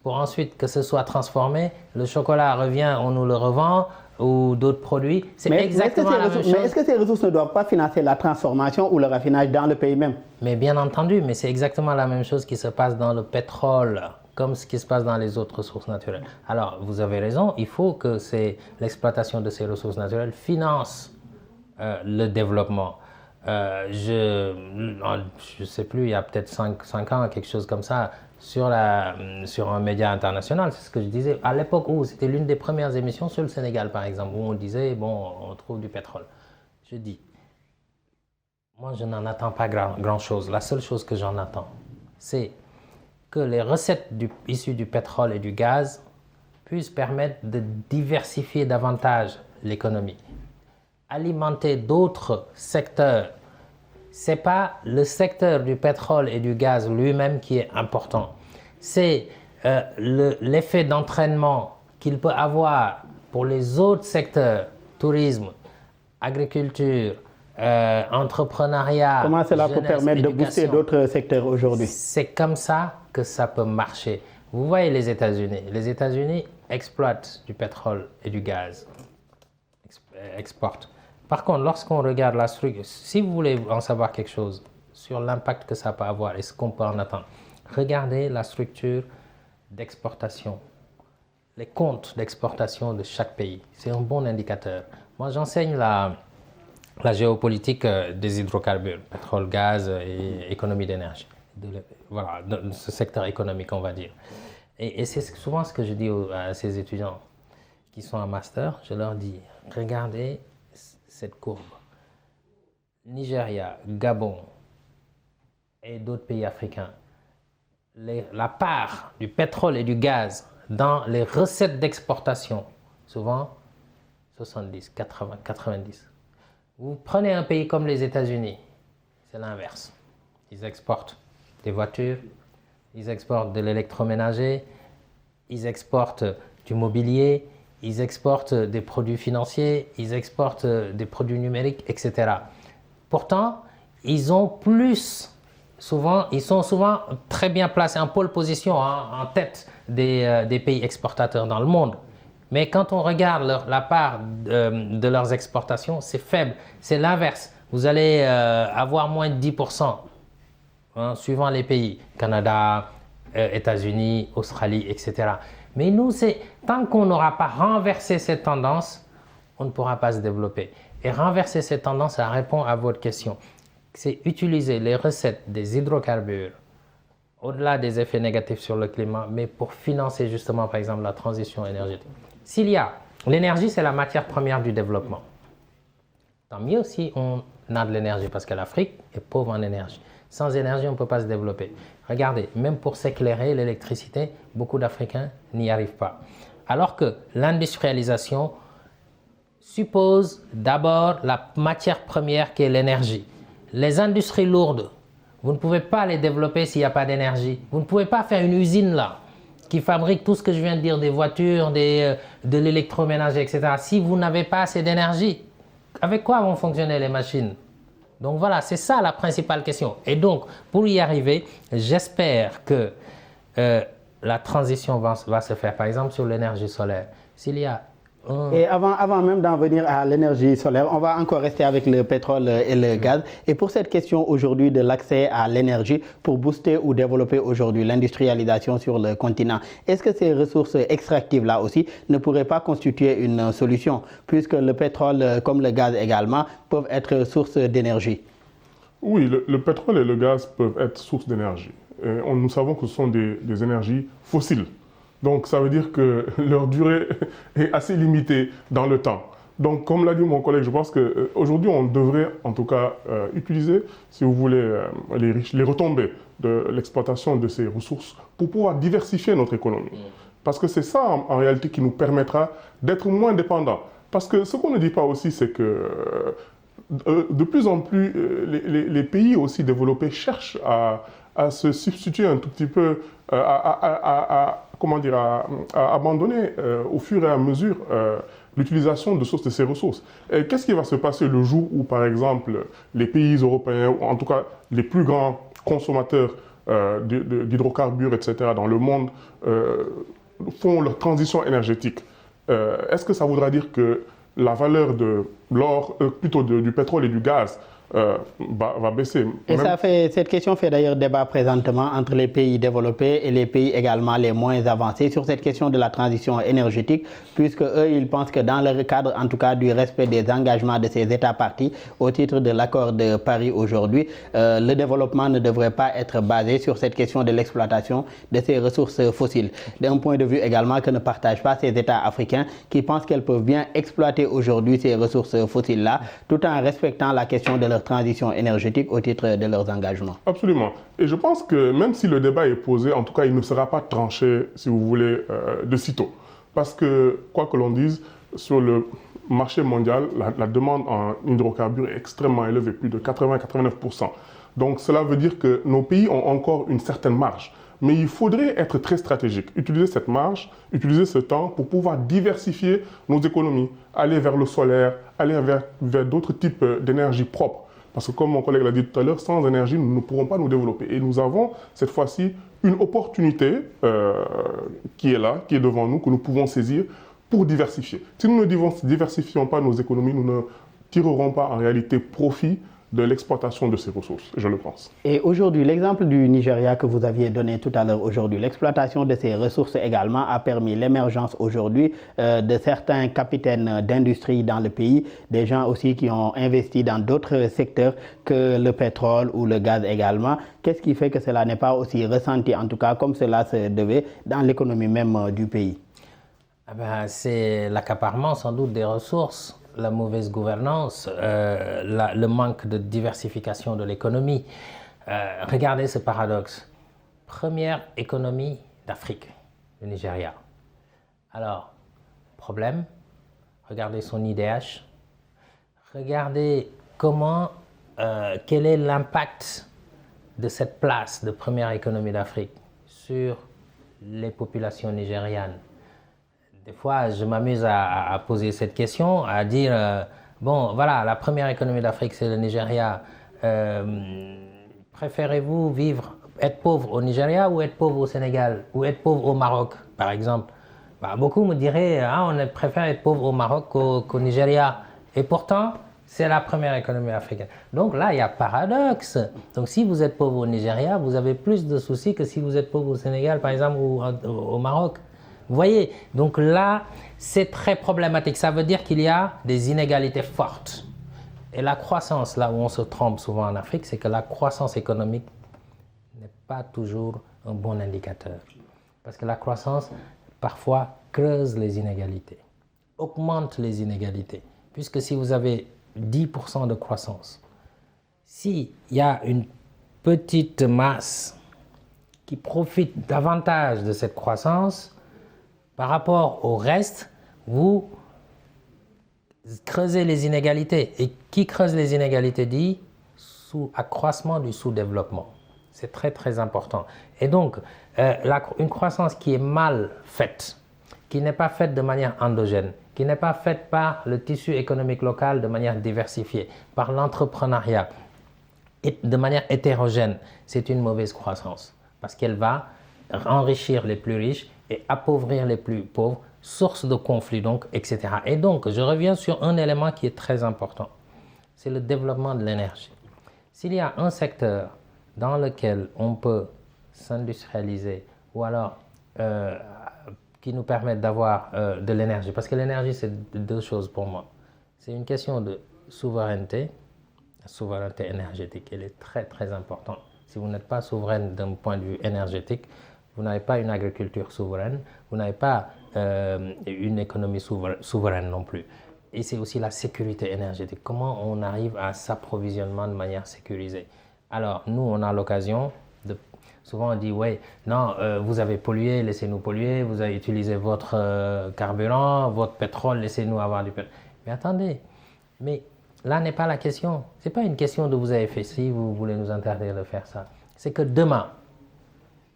pour ensuite que ce soit transformé, le chocolat revient, on nous le revend, ou d'autres produits. C'est exactement la même chose. Mais est-ce que ces ressources ne doivent pas financer la transformation ou le raffinage dans le pays même? Mais bien entendu, mais c'est exactement la même chose qui se passe dans le pétrole, comme ce qui se passe dans les autres ressources naturelles. Alors, vous avez raison, il faut que l'exploitation de ces ressources naturelles finance le développement. Je ne sais plus, il y a peut-être 5 ans, quelque chose comme ça, sur un média international, c'est ce que je disais, à l'époque où c'était l'une des premières émissions sur le Sénégal, par exemple, où on disait, bon, on trouve du pétrole. Je dis, moi je n'en attends pas grand-chose. La seule chose que j'en attends, c'est que les recettes issues du pétrole et du gaz puissent permettre de diversifier davantage l'économie. Alimenter d'autres secteurs. Ce n'est pas le secteur du pétrole et du gaz lui-même qui est important. C'est l'effet d'entraînement qu'il peut avoir pour les autres secteurs, tourisme, agriculture, entrepreneuriat. Comment cela jeunesse, peut permettre éducation. de booster d'autres secteurs aujourd'hui? C'est comme ça que ça peut marcher. Vous voyez les États-Unis. Les États-Unis exploitent du pétrole et du gaz. Exportent. Par contre, lorsqu'on regarde la structure, si vous voulez en savoir quelque chose sur l'impact que ça peut avoir et ce qu'on peut en attendre, regardez la structure d'exportation, les comptes d'exportation de chaque pays. C'est un bon indicateur. Moi, j'enseigne la géopolitique des hydrocarbures, pétrole, gaz et économie d'énergie. Voilà, de ce secteur économique, on va dire. Et c'est souvent ce que je dis à ces étudiants qui sont en master, je leur dis, regardez cette courbe. Nigeria, Gabon et d'autres pays africains, la part du pétrole et du gaz dans les recettes d'exportation, souvent 70, 80, 90. Vous prenez un pays comme les États-Unis, c'est l'inverse. Ils exportent des voitures, ils exportent de l'électroménager, ils exportent du mobilier, ils exportent des produits financiers, ils exportent des produits numériques, etc. Pourtant, ils sont souvent très bien placés en pole position, en tête des pays exportateurs dans le monde. Mais quand on regarde la part de leurs exportations, c'est faible. C'est l'inverse. Vous allez avoir moins de 10%, suivant les pays. Canada, États-Unis, Australie, etc. Mais nous, tant qu'on n'aura pas renversé cette tendance, on ne pourra pas se développer. Et renverser cette tendance, ça répond à votre question. C'est utiliser les recettes des hydrocarbures, au-delà des effets négatifs sur le climat, mais pour financer justement, par exemple, la transition énergétique. L'énergie, c'est la matière première du développement. Tant mieux si on a de l'énergie, parce que l'Afrique est pauvre en énergie. Sans énergie, on ne peut pas se développer. Regardez, même pour s'éclairer, l'électricité, beaucoup d'Africains n'y arrivent pas. Alors que l'industrialisation suppose d'abord la matière première qui est l'énergie. Les industries lourdes, vous ne pouvez pas les développer s'il n'y a pas d'énergie. Vous ne pouvez pas faire une usine là qui fabrique tout ce que je viens de dire, des voitures, de l'électroménager, etc. Si vous n'avez pas assez d'énergie, avec quoi vont fonctionner les machines? Donc voilà, c'est ça la principale question. Et donc, pour y arriver, j'espère que la transition va se faire, par exemple, sur l'énergie solaire. S'il y a Et avant même d'en venir à l'énergie solaire, on va encore rester avec le pétrole et le gaz. Et pour cette question aujourd'hui de l'accès à l'énergie pour booster ou développer aujourd'hui l'industrialisation sur le continent, est-ce que ces ressources extractives-là aussi ne pourraient pas constituer une solution, puisque le pétrole, comme le gaz également, peuvent être source d'énergie? Oui, le pétrole et le gaz peuvent être source d'énergie. Nous savons que ce sont des énergies fossiles. Donc, ça veut dire que leur durée est assez limitée dans le temps. Donc, comme l'a dit mon collègue, je pense qu'aujourd'hui, on devrait en tout cas utiliser, si vous voulez, les retombées de l'exploitation de ces ressources pour pouvoir diversifier notre économie. Parce que c'est ça, en réalité, qui nous permettra d'être moins dépendants. Parce que ce qu'on ne dit pas aussi, c'est que de plus en plus, les pays aussi développés cherchent à se substituer un tout petit peu, à abandonner au fur et à mesure l'utilisation de ces ressources. Et qu'est-ce qui va se passer le jour où, par exemple, les pays européens, ou en tout cas les plus grands consommateurs d'hydrocarbures, etc., dans le monde, font leur transition énergétique? Est-ce que ça voudra dire que la valeur de l'or, plutôt du pétrole et du gaz, va baisser? Et cette question fait d'ailleurs débat présentement entre les pays développés et les pays également les moins avancés sur cette question de la transition énergétique, puisque eux, ils pensent que dans le cadre, en tout cas, du respect des engagements de ces États parties au titre de l'accord de Paris aujourd'hui, le développement ne devrait pas être basé sur cette question de l'exploitation de ces ressources fossiles. D'un point de vue également que ne partagent pas ces États africains qui pensent qu'elles peuvent bien exploiter aujourd'hui ces ressources fossiles-là, tout en respectant la question de leur transition énergétique au titre de leurs engagements. Absolument. Et je pense que même si le débat est posé, en tout cas, il ne sera pas tranché, si vous voulez, de sitôt. Parce que, quoi que l'on dise, sur le marché mondial, la demande en hydrocarbures est extrêmement élevée, plus de 80-89%. Donc, cela veut dire que nos pays ont encore une certaine marge. Mais il faudrait être très stratégique, utiliser cette marge, utiliser ce temps pour pouvoir diversifier nos économies, aller vers le solaire, aller vers d'autres types d'énergie propre. Parce que comme mon collègue l'a dit tout à l'heure, sans énergie, nous ne pourrons pas nous développer. Et nous avons cette fois-ci une opportunité qui est là, qui est devant nous, que nous pouvons saisir pour diversifier. Si nous ne diversifions pas nos économies, nous ne tirerons pas en réalité profit de l'exploitation de ces ressources, je le pense. Et aujourd'hui, l'exemple du Nigeria que vous aviez donné tout à l'heure aujourd'hui, l'exploitation de ces ressources également a permis l'émergence aujourd'hui de certains capitaines d'industrie dans le pays, des gens aussi qui ont investi dans d'autres secteurs que le pétrole ou le gaz également. Qu'est-ce qui fait que cela n'est pas aussi ressenti, en tout cas comme cela se devait, dans l'économie même du pays? C'est l'accaparement sans doute des ressources, la mauvaise gouvernance, le manque de diversification de l'économie. Regardez ce paradoxe. Première économie d'Afrique, le Nigeria. Alors, problème, regardez son IDH, regardez quel est l'impact de cette place de première économie d'Afrique sur les populations nigérianes. Des fois, je m'amuse à poser cette question, à dire, bon, voilà, la première économie d'Afrique, c'est le Nigeria. Préférez-vous être pauvre au Nigeria ou être pauvre au Sénégal ou être pauvre au Maroc, par exemple? Beaucoup me diraient, on préfère être pauvre au Maroc qu'au Nigeria. Et pourtant, c'est la première économie africaine. Donc là, il y a paradoxe. Donc si vous êtes pauvre au Nigeria, vous avez plus de soucis que si vous êtes pauvre au Sénégal, par exemple, ou au Maroc. Vous voyez, donc là, c'est très problématique. Ça veut dire qu'il y a des inégalités fortes. Et la croissance, là où on se trompe souvent en Afrique, c'est que la croissance économique n'est pas toujours un bon indicateur. Parce que la croissance, parfois, creuse les inégalités, augmente les inégalités. Puisque si vous avez 10% de croissance, s'il y a une petite masse qui profite davantage de cette croissance, par rapport au reste, vous creusez les inégalités. Et qui creuse les inégalités dit accroissement du sous-développement. C'est très très important. Et donc, une croissance qui est mal faite, qui n'est pas faite de manière endogène, qui n'est pas faite par le tissu économique local de manière diversifiée, par l'entrepreneuriat, et de manière hétérogène, c'est une mauvaise croissance. Parce qu'elle va enrichir les plus riches et appauvrir les plus pauvres, source de conflits donc, etc. Et donc, je reviens sur un élément qui est très important, c'est le développement de l'énergie. S'il y a un secteur dans lequel on peut s'industrialiser ou alors qui nous permet d'avoir de l'énergie, parce que l'énergie c'est deux choses pour moi. C'est une question de souveraineté, la souveraineté énergétique, elle est très très importante. Si vous n'êtes pas souveraine d'un point de vue énergétique, vous n'avez pas une agriculture souveraine, vous n'avez pas une économie souveraine non plus. Et c'est aussi la sécurité énergétique. Comment on arrive à s'approvisionnement de manière sécurisée? Alors, nous, on a l'occasion de... Souvent, on dit, oui, non, vous avez pollué, laissez-nous polluer, vous avez utilisé votre carburant, votre pétrole, laissez-nous avoir du pétrole. Mais attendez, mais là n'est pas la question. Ce n'est pas une question de vous avez fait ci, vous voulez nous interdire de faire ça. C'est que demain,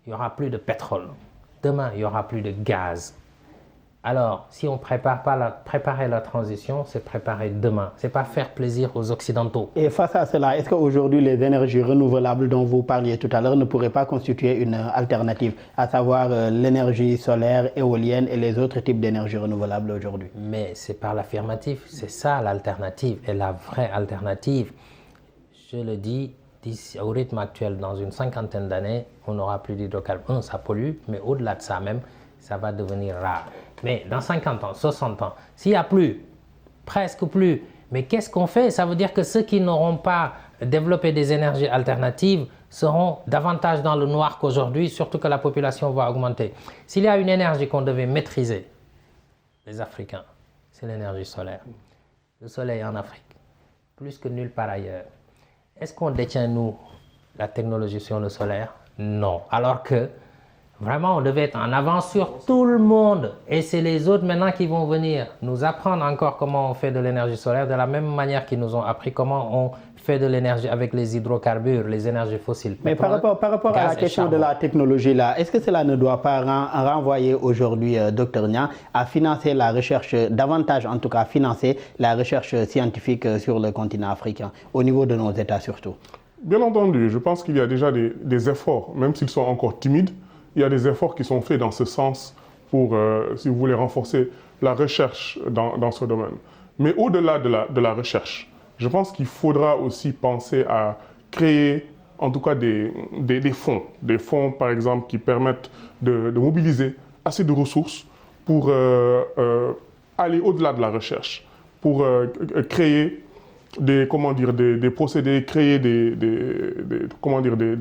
il n'y aura plus de pétrole. Demain, il n'y aura plus de gaz. Alors, si on ne prépare pas préparer la transition, c'est préparer demain. Ce n'est pas faire plaisir aux Occidentaux. Et face à cela, est-ce qu'aujourd'hui, les énergies renouvelables dont vous parliez tout à l'heure ne pourraient pas constituer une alternative, à savoir l'énergie solaire, éolienne et les autres types d'énergie renouvelables aujourd'hui? Mais c'est par l'affirmatif. C'est ça l'alternative. Et la vraie alternative, je le dis, au rythme actuel, dans une 50aine d'années, on n'aura plus d'hydrocarbures. Ça pollue, mais au-delà de ça même, ça va devenir rare. Mais dans 50 ans, 60 ans, s'il n'y a plus, presque plus, mais qu'est-ce qu'on fait? Ça veut dire que ceux qui n'auront pas développé des énergies alternatives seront davantage dans le noir qu'aujourd'hui, surtout que la population va augmenter. S'il y a une énergie qu'on devait maîtriser, les Africains, c'est l'énergie solaire. Le soleil en Afrique, plus que nulle part ailleurs. Est-ce qu'on détient, nous, la technologie sur le solaire? Non. Alors que, vraiment, on devait être en avance sur tout le monde. Et c'est les autres maintenant qui vont venir nous apprendre encore comment on fait de l'énergie solaire, de la même manière qu'ils nous ont appris comment on fait de l'énergie avec les hydrocarbures, les énergies fossiles. Mais par rapport à la question de la technologie, là, est-ce que cela ne doit pas renvoyer aujourd'hui, Dr Niang, à financer la recherche, davantage en tout cas financer la recherche scientifique sur le continent africain, au niveau de nos États surtout? Bien entendu, je pense qu'il y a déjà des efforts, même s'ils sont encore timides, il y a des efforts qui sont faits dans ce sens pour, si vous voulez, renforcer la recherche dans ce domaine. Mais au-delà de la recherche, je pense qu'il faudra aussi penser à créer en tout cas des fonds par exemple qui permettent de mobiliser assez de ressources pour aller au-delà de la recherche, pour créer des procédés, créer des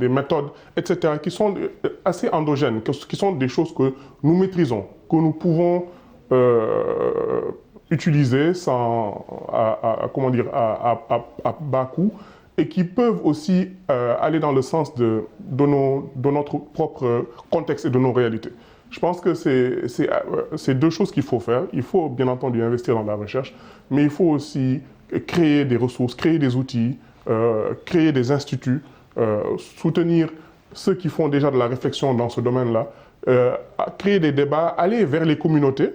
méthodes, etc., qui sont assez endogènes, qui sont des choses que nous maîtrisons, que nous pouvons utiliser à bas coût, et qui peuvent aussi aller dans le sens de notre propre contexte et de nos réalités. Je pense que c'est deux choses qu'il faut faire. Il faut bien entendu investir dans la recherche, mais il faut aussi créer des ressources, créer des outils, créer des instituts, soutenir ceux qui font déjà de la réflexion dans ce domaine-là, créer des débats, aller vers les communautés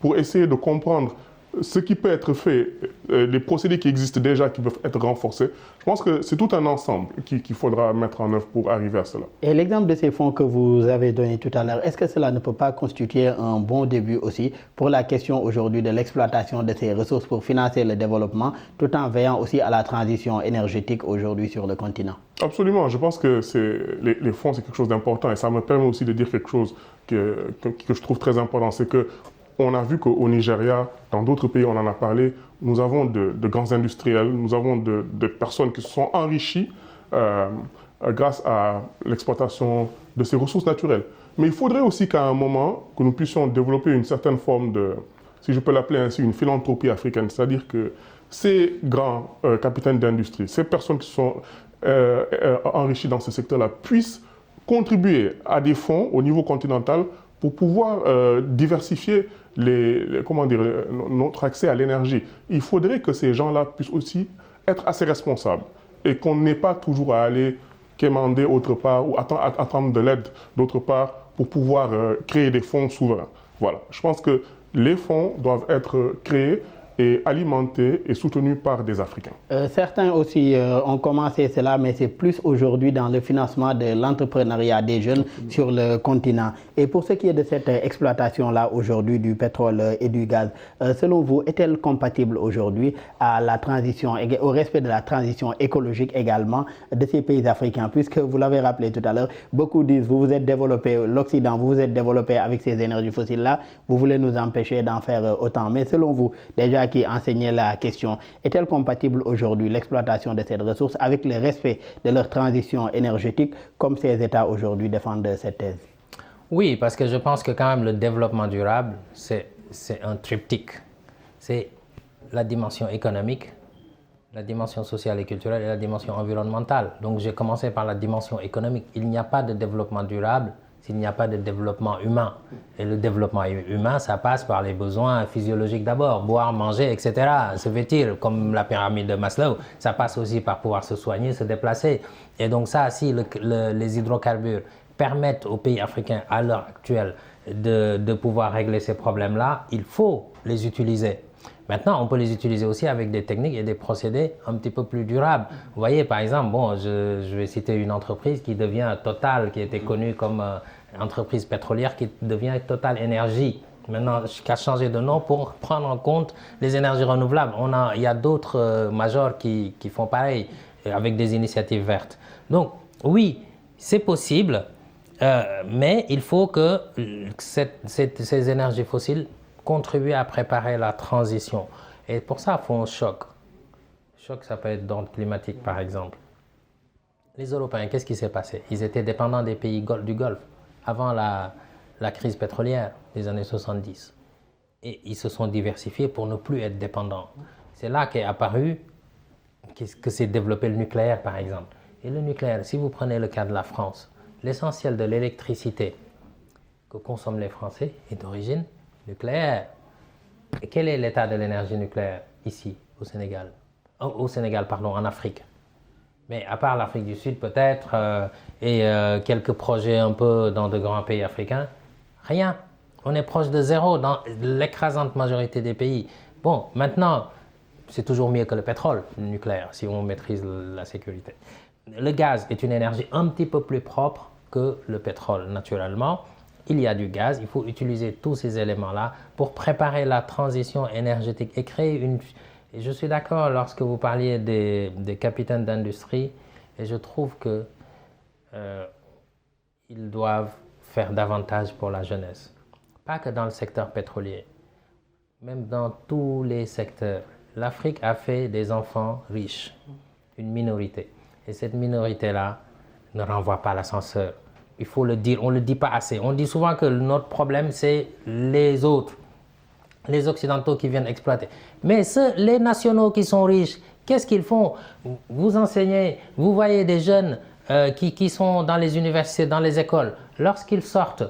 pour essayer de comprendre ce qui peut être fait, les procédés qui existent déjà, qui peuvent être renforcés. Je pense que c'est tout un ensemble qu'il faudra mettre en œuvre pour arriver à cela. Et l'exemple de ces fonds que vous avez donné tout à l'heure, est-ce que cela ne peut pas constituer un bon début aussi pour la question aujourd'hui de l'exploitation de ces ressources pour financer le développement, tout en veillant aussi à la transition énergétique aujourd'hui sur le continent? Absolument. Je pense que les fonds, c'est quelque chose d'important, et ça me permet aussi de dire quelque chose que je trouve très important, c'est que on a vu qu'au Nigeria, dans d'autres pays, on en a parlé, nous avons de grands industriels, nous avons de personnes qui se sont enrichies grâce à l'exploitation de ces ressources naturelles. Mais il faudrait aussi qu'à un moment, que nous puissions développer une certaine forme de, si je peux l'appeler ainsi, une philanthropie africaine. C'est-à-dire que ces grands capitaines d'industrie, ces personnes qui se sont enrichies dans ce secteur-là, puissent contribuer à des fonds au niveau continental pour pouvoir diversifier notre accès à l'énergie. Il faudrait que ces gens-là puissent aussi être assez responsables et qu'on n'ait pas toujours à aller quémander autre part ou attendre de l'aide d'autre part pour pouvoir créer des fonds souverains. Voilà. Je pense que les fonds doivent être créés et alimentés et soutenus par des Africains. Certains aussi ont commencé cela, mais c'est plus aujourd'hui dans le financement de l'entrepreneuriat des jeunes sur le continent. Et pour ce qui est de cette exploitation-là aujourd'hui du pétrole et du gaz, selon vous, est-elle compatible aujourd'hui à la transition, au respect de la transition écologique également de ces pays africains? Puisque vous l'avez rappelé tout à l'heure, beaucoup disent, vous vous êtes développé, l'Occident, vous vous êtes développé avec ces énergies fossiles-là, vous voulez nous empêcher d'en faire autant. Mais selon vous, déjà qui enseignait la question, est-elle compatible aujourd'hui l'exploitation de ces ressources avec le respect de leur transition énergétique comme ces États aujourd'hui défendent cette thèse? Oui, parce que je pense que quand même le développement durable, c'est un triptyque. C'est la dimension économique, la dimension sociale et culturelle et la dimension environnementale. Donc j'ai commencé par la dimension économique. Il n'y a pas de développement durable s'il n'y a pas de développement humain. Et le développement humain, ça passe par les besoins physiologiques d'abord, boire, manger, etc., se vêtir, comme la pyramide de Maslow. Ça passe aussi par pouvoir se soigner, se déplacer. Et donc ça, si les hydrocarbures permettent aux pays africains à l'heure actuelle de pouvoir régler ces problèmes-là, il faut les utiliser. Maintenant, on peut les utiliser aussi avec des techniques et des procédés un petit peu plus durables. Vous voyez, par exemple, je vais citer une entreprise qui devient Total, qui était connue comme entreprise pétrolière, qui devient Total Énergie. Maintenant, qui a changé de nom pour prendre en compte les énergies renouvelables. Il y a d'autres majors qui font pareil, avec des initiatives vertes. Donc, oui, c'est possible, mais il faut que ces énergies fossiles contribuer à préparer la transition. Et pour ça, il faut un choc. Choc, ça peut être d'ordre climatique, par exemple. Les Européens, qu'est-ce qui s'est passé? Ils étaient dépendants des pays du Golfe avant la crise pétrolière des années 70. Et ils se sont diversifiés pour ne plus être dépendants. C'est là qu'est apparu, que s'est développé le nucléaire, par exemple. Et le nucléaire, si vous prenez le cas de la France, l'essentiel de l'électricité que consomment les Français est d'origine nucléaire. Et quel est l'état de l'énergie nucléaire ici, au Sénégal? En Afrique. Mais à part l'Afrique du Sud peut-être, et quelques projets un peu dans de grands pays africains, rien. On est proche de zéro dans l'écrasante majorité des pays. Bon, maintenant, c'est toujours mieux que le pétrole, le nucléaire, si on maîtrise la sécurité. Le gaz est une énergie un petit peu plus propre que le pétrole, naturellement. Il y a du gaz, il faut utiliser tous ces éléments-là pour préparer la transition énergétique et créer Et je suis d'accord lorsque vous parliez des capitaines d'industrie, et je trouve que ils doivent faire davantage pour la jeunesse. Pas que dans le secteur pétrolier, même dans tous les secteurs. L'Afrique a fait des enfants riches, une minorité. Et cette minorité-là ne renvoie pas l'ascenseur. Il faut le dire, on ne le dit pas assez. On dit souvent que notre problème, c'est les autres, les Occidentaux qui viennent exploiter. Mais les nationaux qui sont riches, qu'est-ce qu'ils font? Vous enseignez, vous voyez des jeunes qui sont dans les universités, dans les écoles. Lorsqu'ils sortent,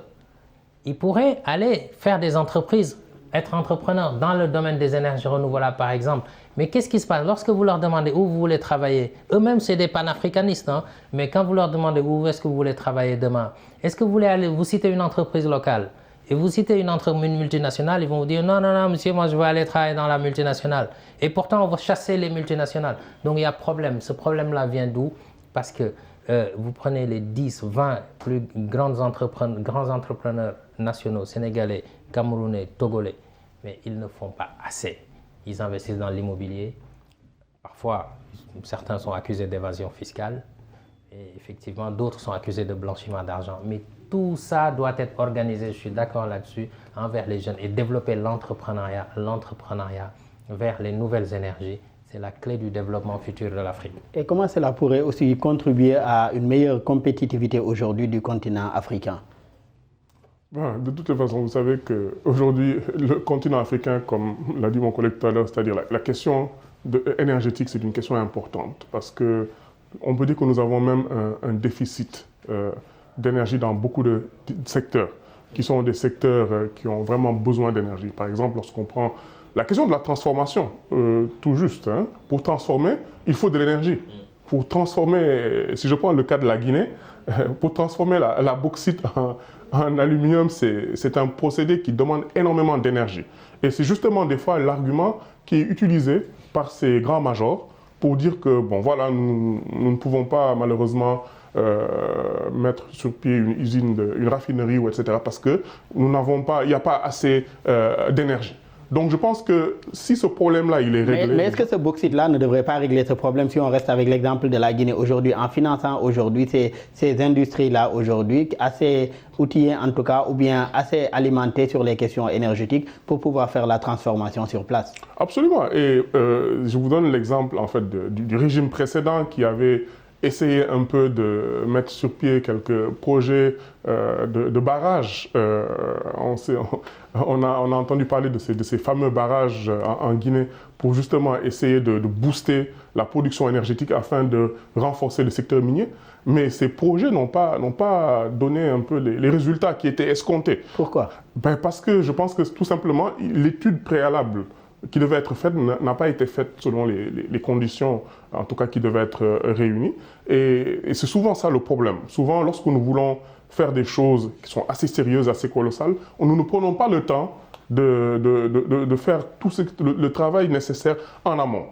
ils pourraient aller faire des entreprises, être entrepreneurs dans le domaine des énergies renouvelables, par exemple. Mais qu'est-ce qui se passe lorsque vous leur demandez où vous voulez travailler? Eux-mêmes, c'est des panafricanistes, hein? Mais quand vous leur demandez où est-ce que vous voulez travailler demain, est-ce que vous voulez aller, vous citez une entreprise locale et vous citez une multinationale, ils vont vous dire non, non, non, monsieur, moi je veux aller travailler dans la multinationale. Et pourtant, on va chasser les multinationales. Donc il y a problème. Ce problème-là vient d'où? Parce que vous prenez les 10, 20 plus grands entrepreneurs nationaux, sénégalais, camerounais, togolais, mais ils ne font pas assez. Ils investissent dans l'immobilier. Parfois, certains sont accusés d'évasion fiscale et effectivement, d'autres sont accusés de blanchiment d'argent. Mais tout ça doit être organisé, je suis d'accord là-dessus, envers les jeunes et développer l'entrepreneuriat vers les nouvelles énergies. C'est la clé du développement futur de l'Afrique. Et comment cela pourrait aussi contribuer à une meilleure compétitivité aujourd'hui du continent africain? De toutes les façons, vous savez qu'aujourd'hui, le continent africain, comme l'a dit mon collègue tout à l'heure, c'est-à-dire la question énergétique, c'est une question importante parce qu'on peut dire que nous avons même un déficit d'énergie dans beaucoup de secteurs qui sont des secteurs qui ont vraiment besoin d'énergie. Par exemple, lorsqu'on prend la question de la transformation, tout juste, hein, pour transformer, il faut de l'énergie. Pour transformer, si je prends le cas de la Guinée, pour transformer la bauxite en aluminium, c'est un procédé qui demande énormément d'énergie. Et c'est justement des fois l'argument qui est utilisé par ces grands majors pour dire que, bon voilà, nous ne pouvons pas malheureusement mettre sur pied une usine, une raffinerie, ou etc. parce que il n'y a pas assez d'énergie. Donc je pense que si ce problème-là, il est réglé... Mais est-ce que ce bauxite-là ne devrait pas régler ce problème si on reste avec l'exemple de la Guinée aujourd'hui, en finançant aujourd'hui ces industries-là aujourd'hui, assez outillées en tout cas, ou bien assez alimentées sur les questions énergétiques pour pouvoir faire la transformation sur place? Absolument. Et je vous donne l'exemple en fait du régime précédent qui avait essayé un peu de mettre sur pied quelques projets de barrages. On a entendu parler de ces fameux barrages en Guinée pour justement essayer de booster la production énergétique afin de renforcer le secteur minier. Mais ces projets n'ont pas donné un peu les résultats qui étaient escomptés. Pourquoi? Parce que je pense que tout simplement, l'étude préalable qui devait être faite n'a pas été faite selon les conditions, en tout cas, qui devaient être réunies. Et c'est souvent ça le problème. Souvent, lorsque nous voulons faire des choses qui sont assez sérieuses, assez colossales, nous ne prenons pas le temps de faire tout le travail nécessaire en amont.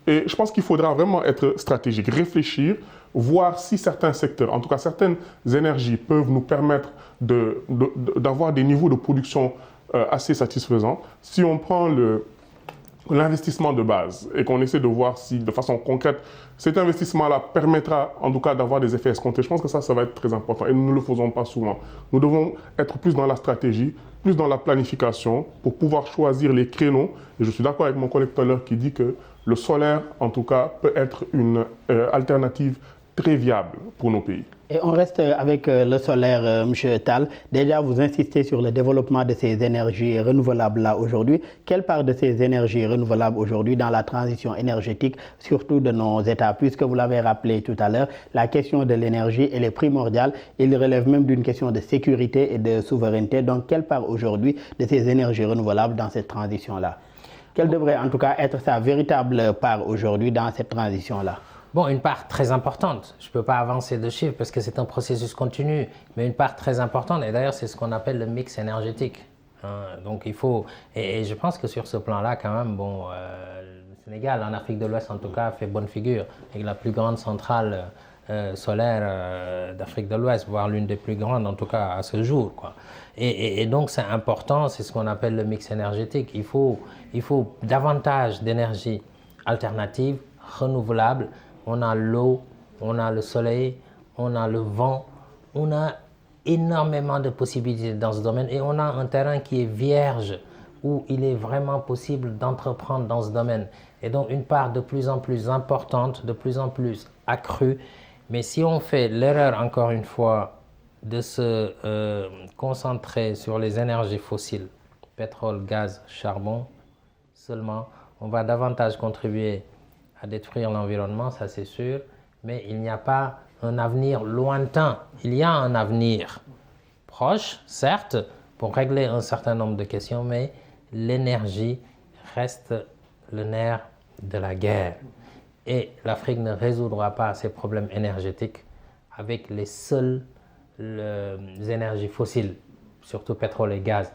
Et je pense qu'il faudra vraiment être stratégique, réfléchir, voir si certains secteurs, en tout cas certaines énergies, peuvent nous permettre d'avoir des niveaux de production assez satisfaisants. Si on prend l'investissement de base et qu'on essaie de voir si, de façon concrète, cet investissement-là permettra en tout cas d'avoir des effets escomptés, je pense que ça va être très important et nous ne le faisons pas souvent. Nous devons être plus dans la stratégie, plus dans la planification pour pouvoir choisir les créneaux. Et je suis d'accord avec mon collègue tout à l'heure qui dit que le solaire, en tout cas, peut être une alternative très viable pour nos pays. Et on reste avec le solaire, M. Tall. Déjà, vous insistez sur le développement de ces énergies renouvelables-là aujourd'hui. Quelle part de ces énergies renouvelables aujourd'hui dans la transition énergétique, surtout de nos États? Puisque vous l'avez rappelé tout à l'heure, la question de l'énergie, elle est primordiale. Il relève même d'une question de sécurité et de souveraineté. Donc, quelle part aujourd'hui de ces énergies renouvelables dans cette transition-là? Quelle devrait en tout cas être sa véritable part aujourd'hui dans cette transition-là? Bon, une part très importante. Je ne peux pas avancer de chiffres parce que c'est un processus continu, mais une part très importante. Et d'ailleurs, c'est ce qu'on appelle le mix énergétique. Donc, il faut... Et je pense que sur ce plan-là, quand même, bon, le Sénégal, en Afrique de l'Ouest en tout cas, fait bonne figure avec la plus grande centrale solaire d'Afrique de l'Ouest, voire l'une des plus grandes en tout cas à ce jour, quoi. Et donc, c'est important, c'est ce qu'on appelle le mix énergétique. Il faut davantage d'énergie alternatives, renouvelables. On a l'eau, on a le soleil, on a le vent, on a énormément de possibilités dans ce domaine et on a un terrain qui est vierge où il est vraiment possible d'entreprendre dans ce domaine. Et donc une part de plus en plus importante, de plus en plus accrue. Mais si on fait l'erreur, encore une fois, de se concentrer sur les énergies fossiles, pétrole, gaz, charbon, seulement, on va davantage contribuer à détruire l'environnement, ça c'est sûr, mais il n'y a pas un avenir lointain. Il y a un avenir proche, certes, pour régler un certain nombre de questions, mais l'énergie reste le nerf de la guerre. Et l'Afrique ne résoudra pas ses problèmes énergétiques avec les seules énergies fossiles, surtout pétrole et gaz.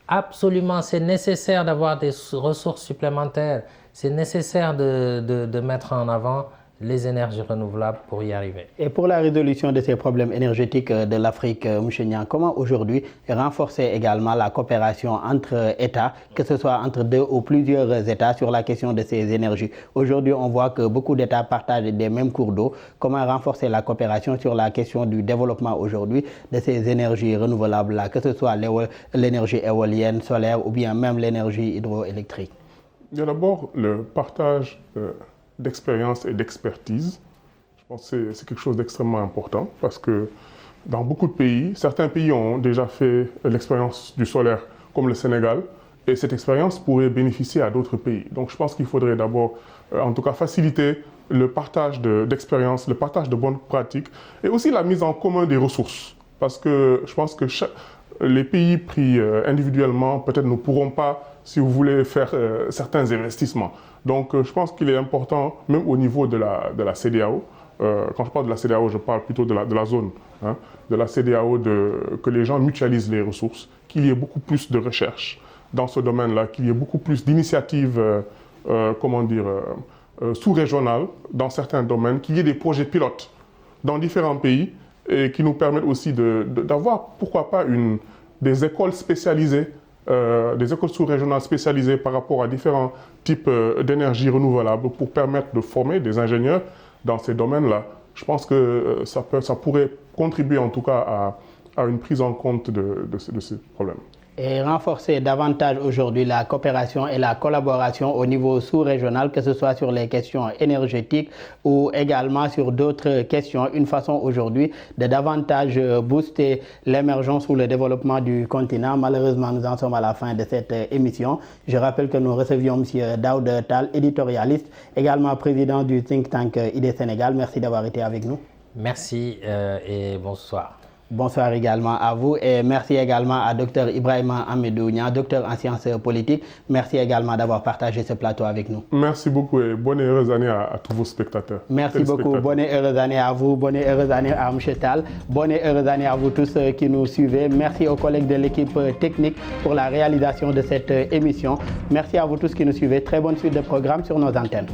Absolument, c'est nécessaire d'avoir des ressources supplémentaires. C'est nécessaire de mettre en avant les énergies renouvelables pour y arriver. Et pour la résolution de ces problèmes énergétiques de l'Afrique, M. Niang, comment aujourd'hui renforcer également la coopération entre États, que ce soit entre 2 ou plusieurs États sur la question de ces énergies? Aujourd'hui, on voit que beaucoup d'États partagent des mêmes cours d'eau. Comment renforcer la coopération sur la question du développement aujourd'hui de ces énergies renouvelables-là, que ce soit l'énergie éolienne, solaire ou bien même l'énergie hydroélectrique? Il y a d'abord le partage d'expérience et d'expertise. Je pense que c'est quelque chose d'extrêmement important parce que dans beaucoup de pays, certains pays ont déjà fait l'expérience du solaire comme le Sénégal et cette expérience pourrait bénéficier à d'autres pays. Donc je pense qu'il faudrait d'abord en tout cas faciliter le partage d'expérience, le partage de bonnes pratiques et aussi la mise en commun des ressources parce que je pense que les pays pris individuellement peut-être ne pourront pas, si vous voulez, faire certains investissements. Donc je pense qu'il est important, même au niveau de la CEDEAO, quand je parle de la CEDEAO, je parle plutôt de la zone, hein, de la CEDEAO, que les gens mutualisent les ressources, qu'il y ait beaucoup plus de recherche dans ce domaine-là, qu'il y ait beaucoup plus d'initiatives, sous-régionales dans certains domaines, qu'il y ait des projets pilotes dans différents pays et qui nous permettent aussi d'avoir, pourquoi pas, des écoles spécialisées, des écoles sous-régionales spécialisées par rapport à différents types d'énergie renouvelable pour permettre de former des ingénieurs dans ces domaines-là. Je pense que ça pourrait contribuer en tout cas à une prise en compte de ces problèmes. Et renforcer davantage aujourd'hui la coopération et la collaboration au niveau sous-régional, que ce soit sur les questions énergétiques ou également sur d'autres questions. Une façon aujourd'hui de davantage booster l'émergence ou le développement du continent. Malheureusement, nous en sommes à la fin de cette émission. Je rappelle que nous recevions M. Daoud Tall, éditorialiste, également président du think tank ID Sénégal. Merci d'avoir été avec nous. Merci et bonsoir. Bonsoir également à vous et merci également à Dr Ibrahima Hamidou Niang, docteur en sciences politiques. Merci également d'avoir partagé ce plateau avec nous. Merci beaucoup et bonne et heureuse année à tous vos spectateurs. Merci beaucoup. Bonne et heureuse année à vous. Bonne et heureuse année à M. Tall. Bonne et heureuse année à vous tous qui nous suivez. Merci aux collègues de l'équipe technique pour la réalisation de cette émission. Merci à vous tous qui nous suivez. Très bonne suite de programme sur nos antennes.